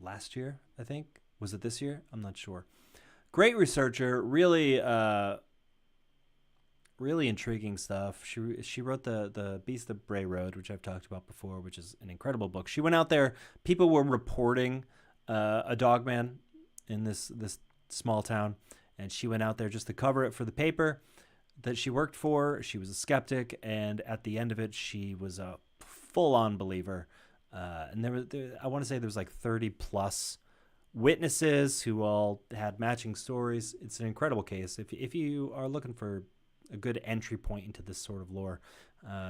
last year, I think. Was it this year? I'm not sure. Great researcher, really really intriguing stuff. She wrote the Beast of Bray Road, which I've talked about before, which is an incredible book. She went out there. People were reporting a dogman in this small town, and she went out there just to cover it for the paper that she worked for. She was a skeptic, and at the end of it, she was a full-on believer. And I want to say there was like 30 plus witnesses who all had matching stories. It's an incredible case. If you are looking for a good entry point into this sort of lore,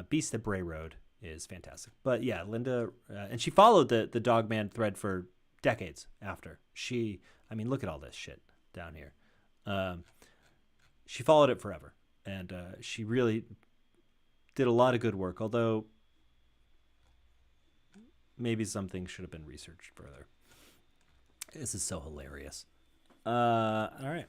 Beast at Bray Road is fantastic. But yeah, Linda, and she followed the Dogman thread for decades after. Look at all this shit down here. She followed it forever, and she really did a lot of good work, although maybe some things should have been researched further. This is so hilarious. All right.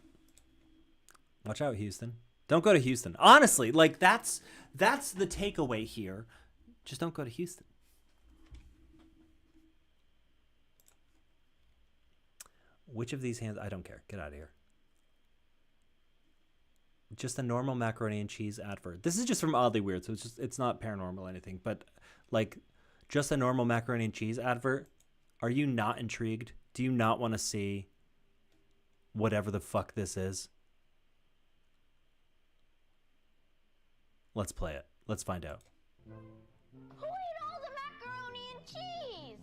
Watch out, Houston. Don't go to Houston. Honestly, like that's the takeaway here. Just don't go to Houston. Which of these hands? I don't care. Get out of here. Just a normal macaroni and cheese advert. This is just from Oddly Weird, so it's not paranormal or anything, but like just a normal macaroni and cheese advert. Are you not intrigued? Do you not want to see whatever the fuck this is? Let's play it. Let's find out. Who ate all the macaroni and cheese?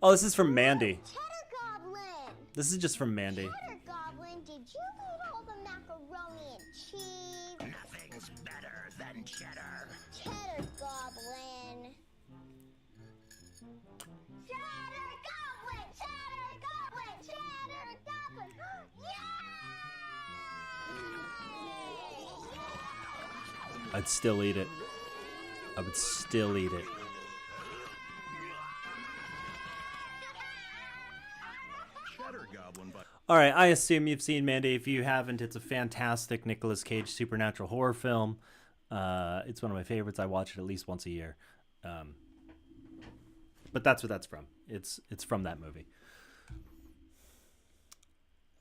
Oh, this is from Mandy. Cheddar Goblin! This is just from Mandy. Cheddar Goblin, did you eat all the macaroni and cheese? Nothing's better than cheddar. Cheddar Goblin! Cheddar Goblin! Cheddar Goblin! Cheddar Goblin! Yay! I'd still eat it. I would still eat it. Cheddar Goblin, but All right, I assume you've seen Mandy. If you haven't, it's a fantastic Nicolas Cage supernatural horror film. It's one of my favorites. I watch it at least once a year. But that's what that's from. It's from that movie.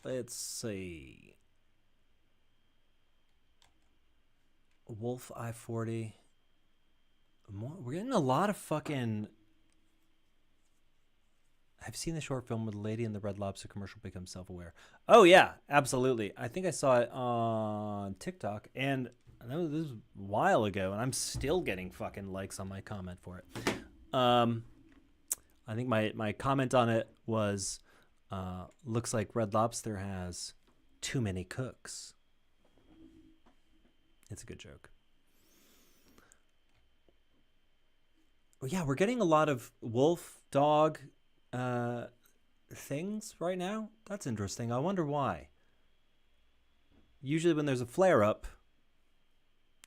Let's see. Wolf I-40. We're getting a lot of fucking... I've seen the short film where the lady in the Red Lobster commercial becomes self-aware. Oh, yeah, absolutely. I think I saw it on TikTok, and this was a while ago, and I'm still getting fucking likes on my comment for it. I think my comment on it was, looks like Red Lobster has too many cooks. It's a good joke. Well, yeah, we're getting a lot of wolf, dog things right now. That's interesting. I wonder why. Usually when there's a flare-up,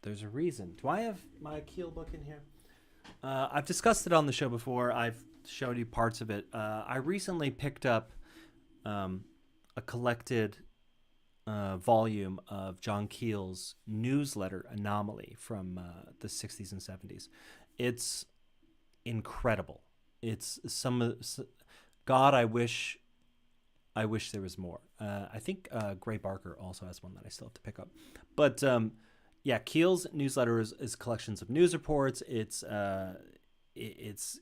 there's a reason. Do I have my Keel book in here? I've discussed it on the show before. I've showed you parts of it. I recently picked up a collected volume of John Keel's newsletter Anomaly from the 60s and 70s. It's incredible. It's God, I wish there was more. I think Gray Barker also has one that I still have to pick up. But yeah, Keel's newsletter is collections of news reports. It's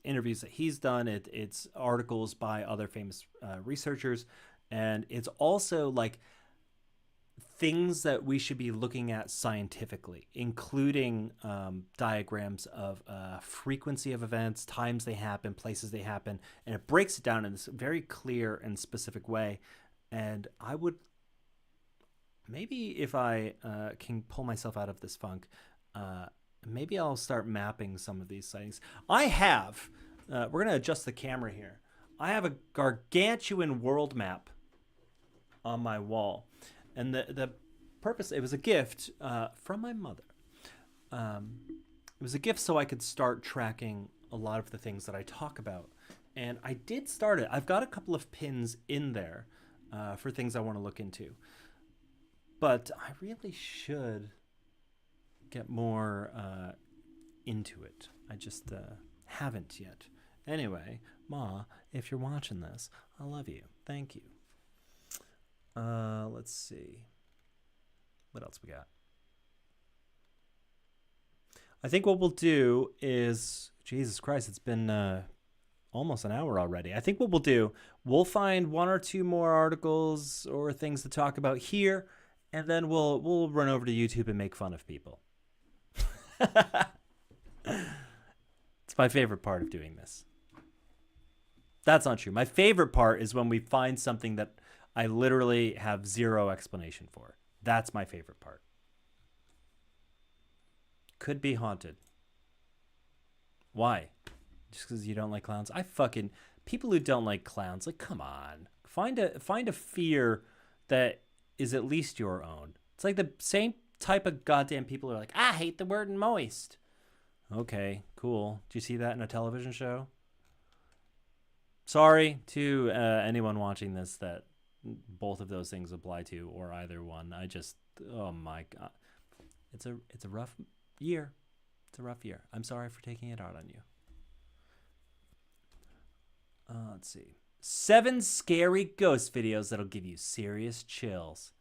interviews that he's done. It's articles by other famous researchers, and it's also like things that we should be looking at scientifically, including diagrams of frequency of events, times they happen, places they happen, and it breaks it down in this very clear and specific way. And I would, maybe if I can pull myself out of this funk, maybe I'll start mapping some of these sightings. I have, we're going to adjust the camera here. I have a gargantuan world map on my wall. And the purpose, it was a gift from my mother. It was a gift so I could start tracking a lot of the things that I talk about. And I did start it. I've got a couple of pins in there for things I want to look into. But I really should get more into it. I just haven't yet. Anyway, Ma, if you're watching this, I love you. Thank you. Let's see. What else we got? I think what we'll do is, Jesus Christ, it's been almost an hour already. I think what we'll do, we'll find one or two more articles or things to talk about here, and then we'll run over to YouTube and make fun of people. It's my favorite part of doing this. That's not true. My favorite part is when we find something that I literally have zero explanation for. That's my favorite part. Could be haunted. Why? Just because you don't like clowns? People who don't like clowns, like, come on. Find a fear that is at least your own. It's like the same type of goddamn people who are like, I hate the word moist. Okay, cool. Do you see that in a television show? Sorry to anyone watching this that both of those things apply to, or either one. Oh my God. It's a rough year. It's a rough year. I'm sorry for taking it out on you. Let's see. 7 scary ghost videos that'll give you serious chills.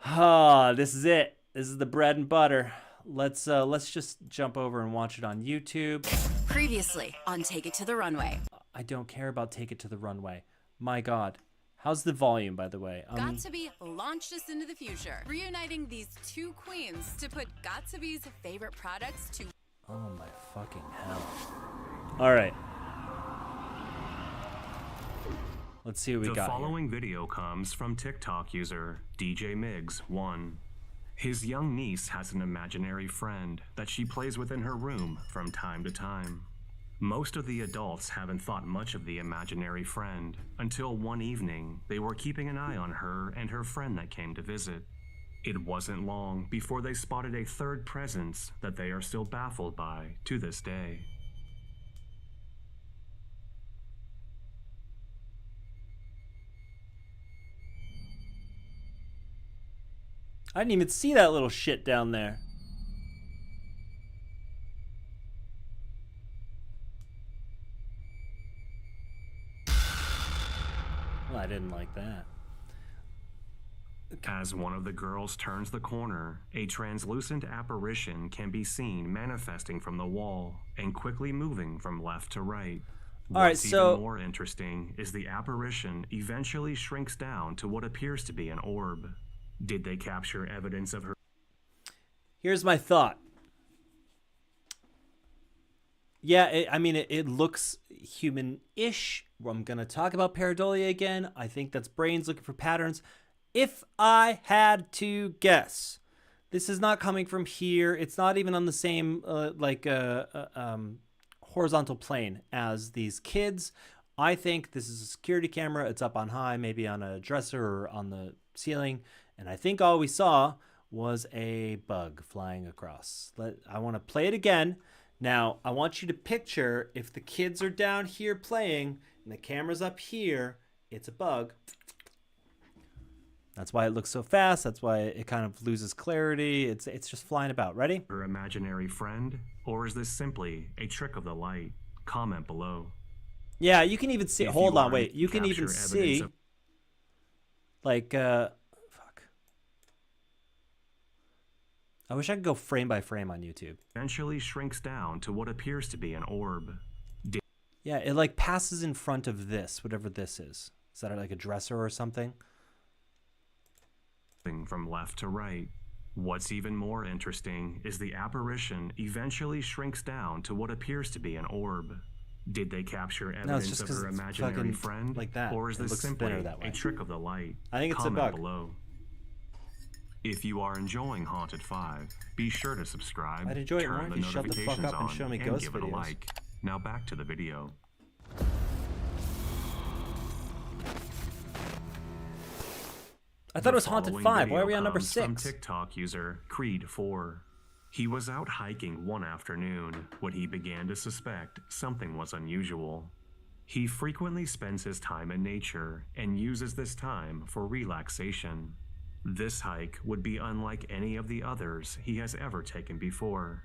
This is it. This is the bread and butter. Let's just jump over and watch it on YouTube. Previously on Take It to the Runway. I don't care about Take It to the Runway. My God. How's the volume, by the way? Got to Be launched us into the future, reuniting these two queens to put Got to Be's favorite products to... Oh my fucking hell. All right. Let's see what we got The following here. video comes from TikTok user DJ Migs1. His young niece has an imaginary friend that she plays with in her room from time to time. Most of the adults haven't thought much of the imaginary friend until one evening they were keeping an eye on her and her friend that came to visit. It wasn't long before they spotted a third presence that they are still baffled by to this day. I didn't even see that little shit down there. Well, I didn't like that. As one of the girls turns the corner, a translucent apparition can be seen manifesting from the wall and quickly moving from left to right. All right, What's so even more interesting is the apparition eventually shrinks down to what appears to be an orb. Did they capture evidence of her? Here's my thought. Yeah, it looks human-ish. I'm going to talk about pareidolia again. I think that's brains looking for patterns. If I had to guess, this is not coming from here. It's not even on the same horizontal plane as these kids. I think this is a security camera. It's up on high, maybe on a dresser or on the ceiling. And I think all we saw was a bug flying across. I want to play it again. Now, I want you to picture if the kids are down here playing and the camera's up here, it's a bug. That's why it looks so fast. That's why it kind of loses clarity. It's just flying about. Ready? Her imaginary friend? Or is this simply a trick of the light? Comment below. Yeah, you can even see. If Hold you on, are wait. You can capture even evidence see, of- like, I wish I could go frame by frame on YouTube. Eventually shrinks down to what appears to be an orb. Yeah, it like passes in front of this, whatever this is. Is that like a dresser or something? From left to right. What's even more interesting is the apparition eventually shrinks down to what appears to be an orb. Did they capture evidence just of 'cause her it's imaginary fucking friend? like that. Or is It this looks simply thinner that way. a trick of the light? I think it's a Comment bug. below. If you are enjoying Haunted 5, be sure to subscribe, I'd enjoy it more turn if the you shut the fuck notifications up and on, show me and ghost give it a videos. like. Now back to the video. I thought it was Haunted following 5. Why video are we on number comes from 6? TikTok user Creed4. He was out hiking one afternoon when he began to suspect something was unusual. He frequently spends his time in nature and uses this time for relaxation. This hike would be unlike any of the others he has ever taken before.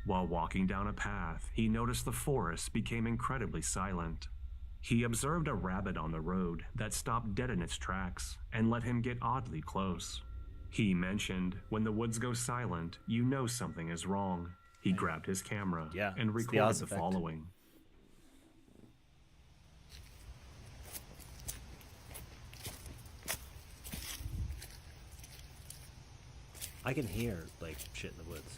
While walking down a path, he noticed the forest became incredibly silent. He observed a rabbit on the road that stopped dead in its tracks and let him get oddly close. He mentioned, when the woods go silent, you know something is wrong. He grabbed his camera Yeah, and it's the recorded Oz the effect. following. I can hear, like, shit in the woods.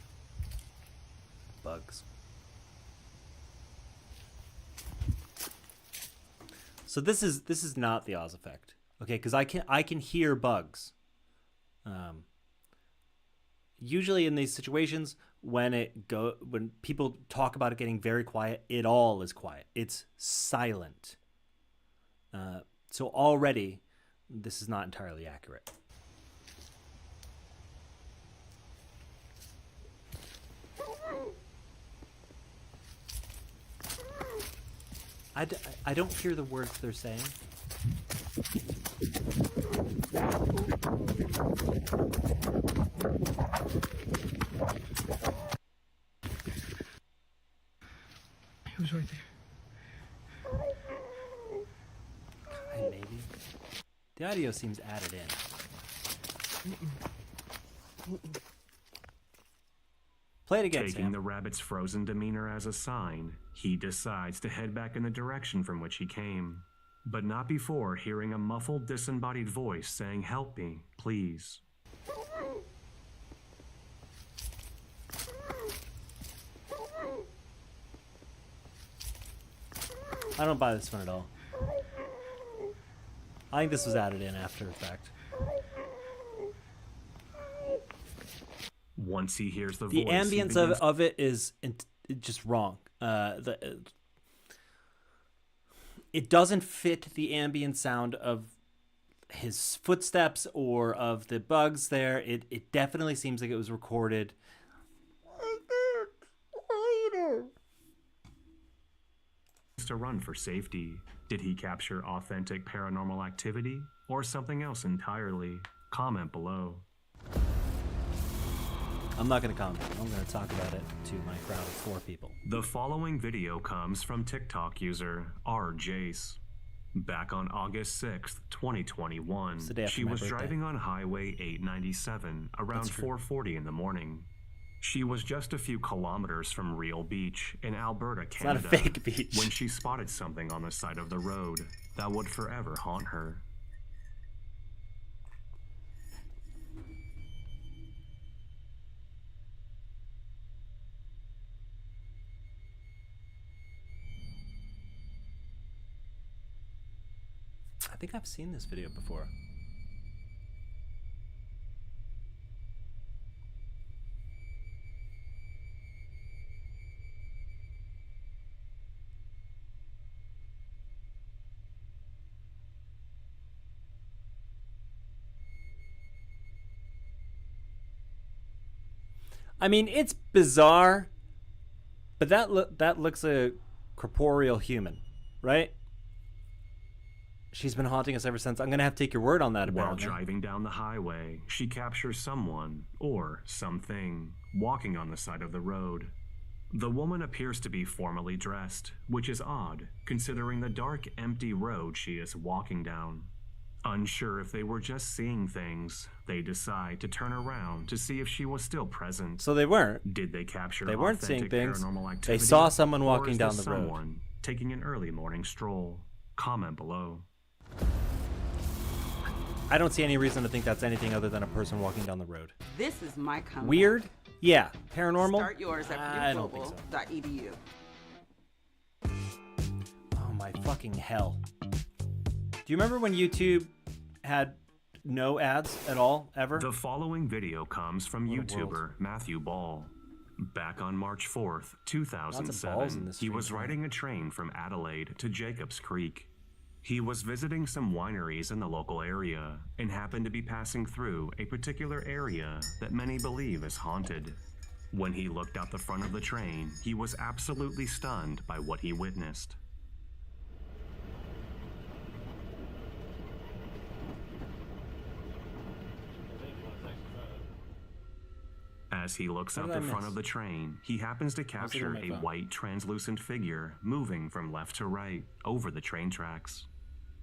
Bugs. So this is not the Oz effect, okay? Because I can hear bugs. Usually in these situations, when people talk about it getting very quiet, it all is quiet. It's silent. So already, this is not entirely accurate. I don't hear the words they're saying. He was right there. Maybe. The audio seems added in. Play it again, Taking Sam. the rabbit's frozen demeanor as a sign, he decides to head back in the direction from which he came. But not before hearing a muffled, disembodied voice saying, "Help me, please." I don't buy this one at all. I think this was added in after the fact. Once he hears the The voice, ambience he begins of it is just wrong. It doesn't fit the ambient sound of his footsteps or of the bugs there. It definitely seems like it was recorded. to run for safety. Did he capture authentic paranormal activity or something else entirely? Comment below. I'm not going to comment. I'm going to talk about it to my crowd of 4 people. The following video comes from TikTok user RJace. Back on August 6th, 2021, It's the day after she my was birthday. driving on Highway 897 around That's true. 4:40 in the morning. She was just a few kilometers from Real Beach in Alberta, It's not a Canada, fake beach. when she spotted something on the side of the road that would forever haunt her. I think I've seen this video before. I mean, it's bizarre, but that looks a corporeal human, right? She's been haunting us ever since. I'm gonna have to take your word on that. While Apparently, driving down the highway, she captures someone, or something, walking on the side of the road. The woman appears to be formally dressed, which is odd, considering the dark, empty road she is walking down. Unsure if they were just seeing things, they decide to turn around to see if she was still present. so they weren't. Did they capture They weren't seeing authentic things. paranormal They activity? saw someone Or walking is down this the road. someone taking an early morning stroll? Comment below. I don't see any reason to think that's anything other than a person walking down the road. This is my comeback. Weird? Yeah. Paranormal? Start yours at I don't think so. purdueglobal.edu. Oh my fucking hell. Do you remember when YouTube had no ads at all, ever? The following video comes from What a YouTuber world. Matthew Ball. Back on March 4th, Lots of balls in 2007, this he stream was tonight. riding a train from Adelaide to Jacobs Creek. He was visiting some wineries in the local area and happened to be passing through a particular area that many believe is haunted. When he looked out the front of the train, he was absolutely stunned by what he witnessed. As he looks What out did I the front miss? of the train, he happens to looking at capture my a phone. white translucent figure moving from left to right over the train tracks.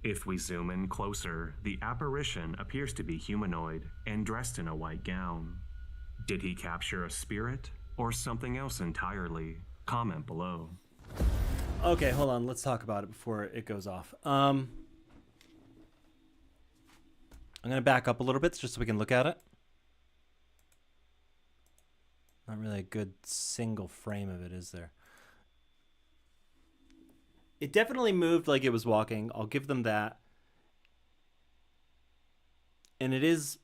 If we zoom in closer, the apparition appears to be humanoid and dressed in a white gown. Did he capture a spirit or something else entirely? Comment below. Okay, hold on. Let's talk about it before it goes off. I'm gonna back up a little bit just so we can look at it. Not really a good single frame of it, is there? It definitely moved like it was walking. I'll give them that. And it is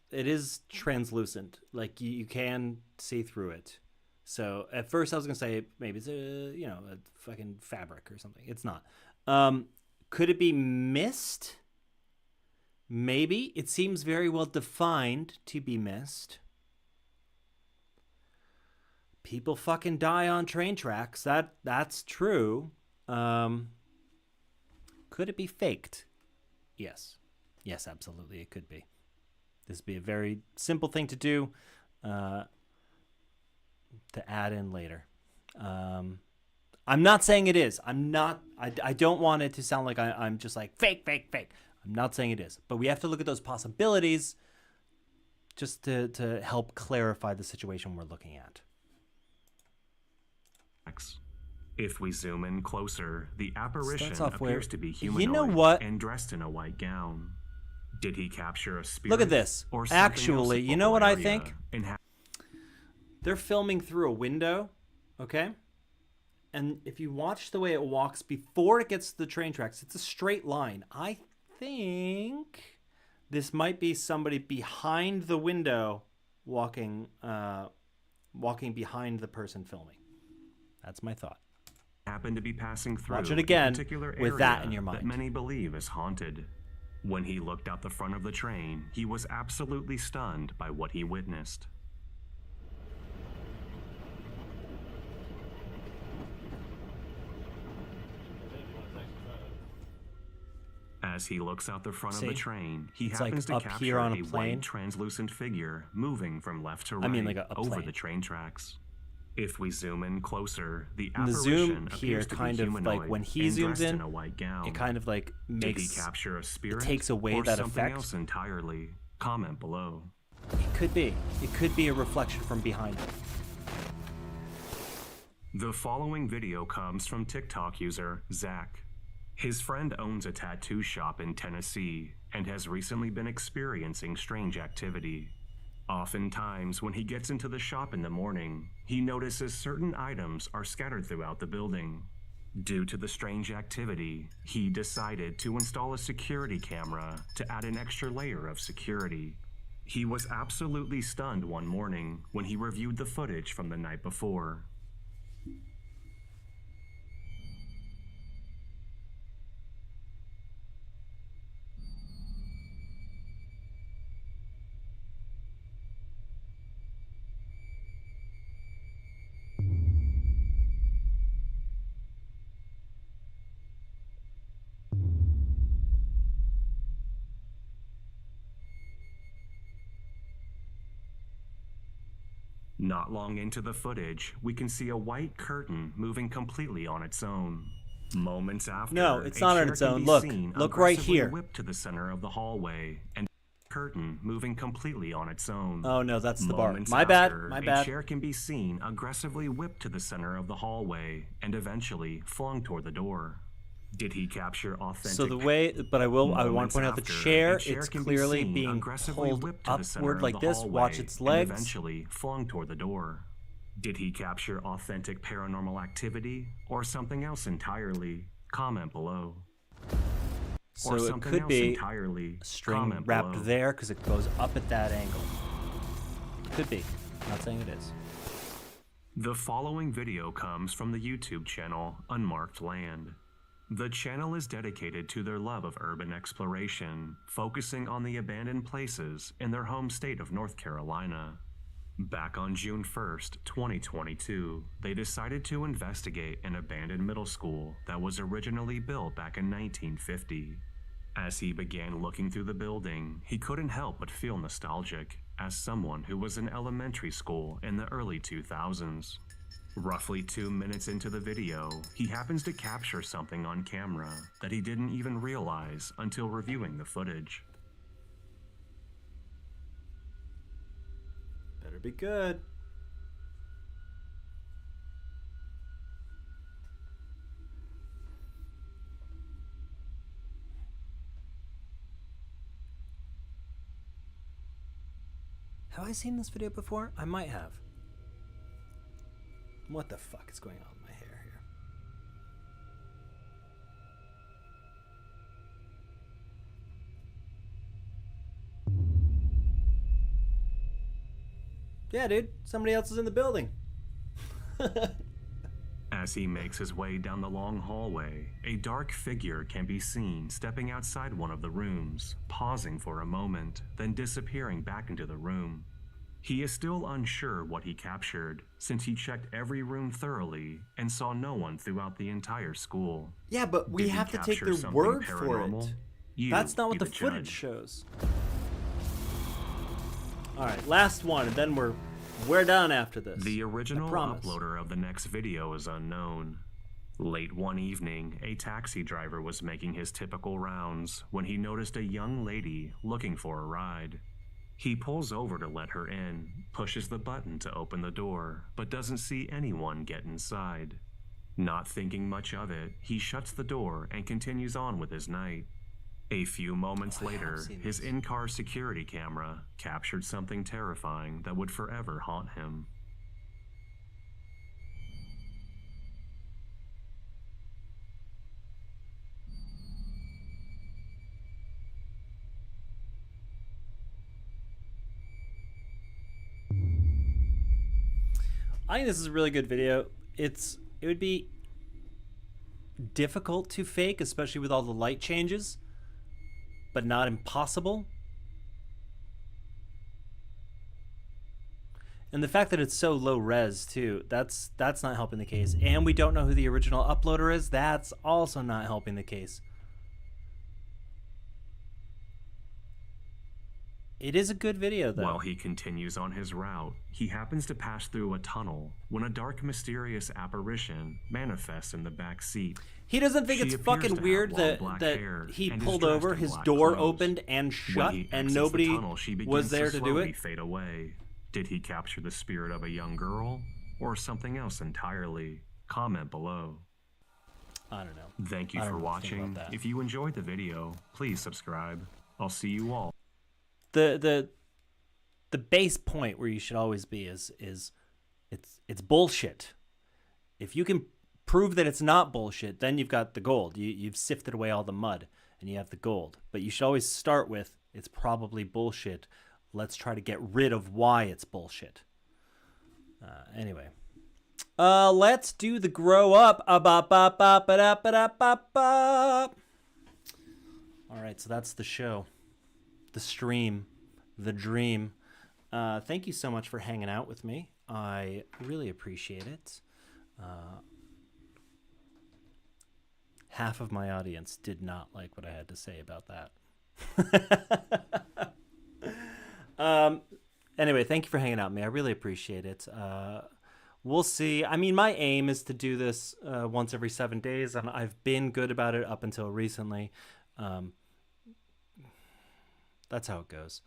translucent. Like you can see through it. So at first I was gonna say maybe it's a fucking fabric or something. It's not. Could it be mist? Maybe. It seems very well defined to be mist. People fucking die on train tracks. That's true. Could it be faked? Yes. Yes, absolutely it could be. This would be a very simple thing to do. To add in later. I'm not saying it is. I don't want it to sound like I'm just like fake. I'm not saying it is. But we have to look at those possibilities just to help clarify the situation we're looking at. If we zoom in closer, the apparition Starts off where- appears to be You humanoid know what? and dressed in a white gown. Did he capture a spirit? Look at this. Or something else Actually, in you know what I local area think? and They're filming through a window, okay? And if you watch the way it walks before it gets to the train tracks, it's a straight line. I think this might be somebody behind the window walking behind the person filming. That's my thought. happened to be passing through Watch it again a particular with that area in your that mind. many believe is haunted. When he looked out the front of the train, he was absolutely stunned by what he witnessed. As he looks out the front of See? the train, he It's like happens to up capture here on a a plane. white translucent figure moving from left to right I mean, like a over plane. the train tracks. If we zoom in closer, the And the apparition zoom here appears to kind be of like humanoid when he and zooms dressed in, a white gown. it kind of like Did he makes capture a spirit? takes away or that something effect. else entirely? Comment below. It could be a reflection from behind him. The following video comes from TikTok user Zach. His friend owns a tattoo shop in Tennessee and has recently been experiencing strange activity. Oftentimes, when he gets into the shop in the morning, he notices certain items are scattered throughout the building. Due to the strange activity, he decided to install a security camera to add an extra layer of security. He was absolutely stunned one morning when he reviewed the footage from the night before. Not long into the footage, we can see a white curtain moving completely on its own. Moments after, No, it's a not on chair its can own. be Look. seen Look right aggressively here. whipped to the center of the hallway, and curtain moving completely on its own. Oh no, that's the bar. Moments My bad. after, My A bad. chair can be seen aggressively whipped to the center of the hallway and eventually flung toward the door. Did he capture authentic? So the way, but I want to Moments point out the after, chair. a chair It's can be clearly seen being aggressively pulled whipped to the center upward of like the this. Watch hallway its and legs. eventually flung toward the door. Did he capture authentic paranormal activity or something else entirely? Comment below. So or it something could else be entirely? a string Comment wrapped below. there because it goes up at that angle. Could be. Not saying it is. The following video comes from the YouTube channel Unmarked Land. The channel is dedicated to their love of urban exploration, focusing on the abandoned places in their home state of North Carolina. Back on June 1st, 2022, they decided to investigate an abandoned middle school that was originally built back in 1950. As he began looking through the building, he couldn't help but feel nostalgic as someone who was in elementary school in the early 2000s. Roughly 2 minutes into the video, he happens to capture something on camera that he didn't even realize until reviewing the footage. Better be good. Have I seen this video before? I might have. What the fuck is going on with my hair here? Yeah, dude. Somebody else is in the building. As he makes his way down the long hallway, a dark figure can be seen stepping outside one of the rooms, pausing for a moment, then disappearing back into the room. He is still unsure what he captured, since he checked every room thoroughly and saw no one throughout the entire school. Yeah, but we Did he have to take capture their something word for paranormal? it. You That's not what be the footage judge. shows. All right, last one, and then we're done after this. The original I promise. uploader of the next video is unknown. Late one evening, a taxi driver was making his typical rounds when he noticed a young lady looking for a ride. He pulls over to let her in, pushes the button to open the door, but doesn't see anyone get inside. Not thinking much of it, he shuts the door and continues on with his night. A few moments later, his in-car security camera captured something terrifying that would forever haunt him. I think this is a really good video. It would be difficult to fake, especially with all the light changes, but not impossible. And the fact that it's so low res too, that's not helping the case. And we don't know who the original uploader is. That's also not helping the case. It is a good video, though. While he continues on his route, he happens to pass through a tunnel when a dark, mysterious apparition manifests in the back seat. He doesn't think She it's appears fucking to have weird long that black that hair he and is pulled dressed over, in his black door clothes. opened and When shut, he and exits nobody the tunnel, she begins was there to do slowly it. fade away. Did he capture the spirit of a young girl, or something else entirely? Comment below. I don't know. Thank you I for don't think about watching. that. If you enjoyed the video, please subscribe. I'll see you all. The base point where you should always be is it's bullshit. If you can prove that it's not bullshit, then you've got the gold. You've sifted away all the mud and you have the gold. But you should always start with it's probably bullshit. Let's try to get rid of why it's bullshit. Anyway, let's do the grow up. All right, so that's the show, the stream, the dream. Thank you so much for hanging out with me. I really appreciate it. Half of my audience did not like what I had to say about that. Anyway, thank you for hanging out with me. I really appreciate it. We'll see. I mean, my aim is to do this once every 7 days, and I've been good about it up until recently. That's how it goes.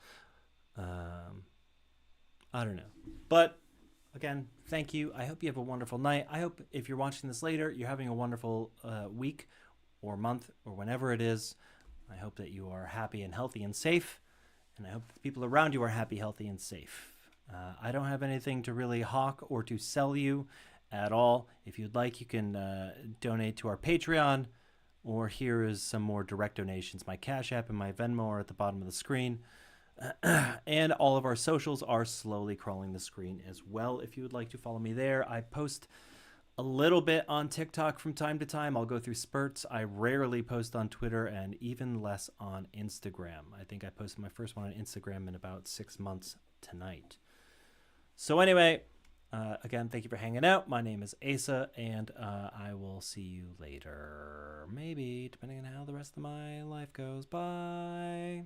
I don't know. But again, thank you. I hope you have a wonderful night. I hope if you're watching this later, you're having a wonderful week or month or whenever it is. I hope that you are happy and healthy and safe. And I hope the people around you are happy, healthy, and safe. I don't have anything to really hawk or to sell you at all. If you'd like, you can donate to our Patreon or here is some more direct donations. My Cash App and my Venmo are at the bottom of the screen. And all of our socials are slowly crawling the screen as well. If you would like to follow me there, I post a little bit on TikTok from time to time. I'll go through spurts. I rarely post on Twitter and even less on Instagram. I think I posted my first one on Instagram in about 6 months tonight. So anyway, again, thank you for hanging out. My name is Asa, and I will see you later. Maybe, depending on how the rest of my life goes. Bye.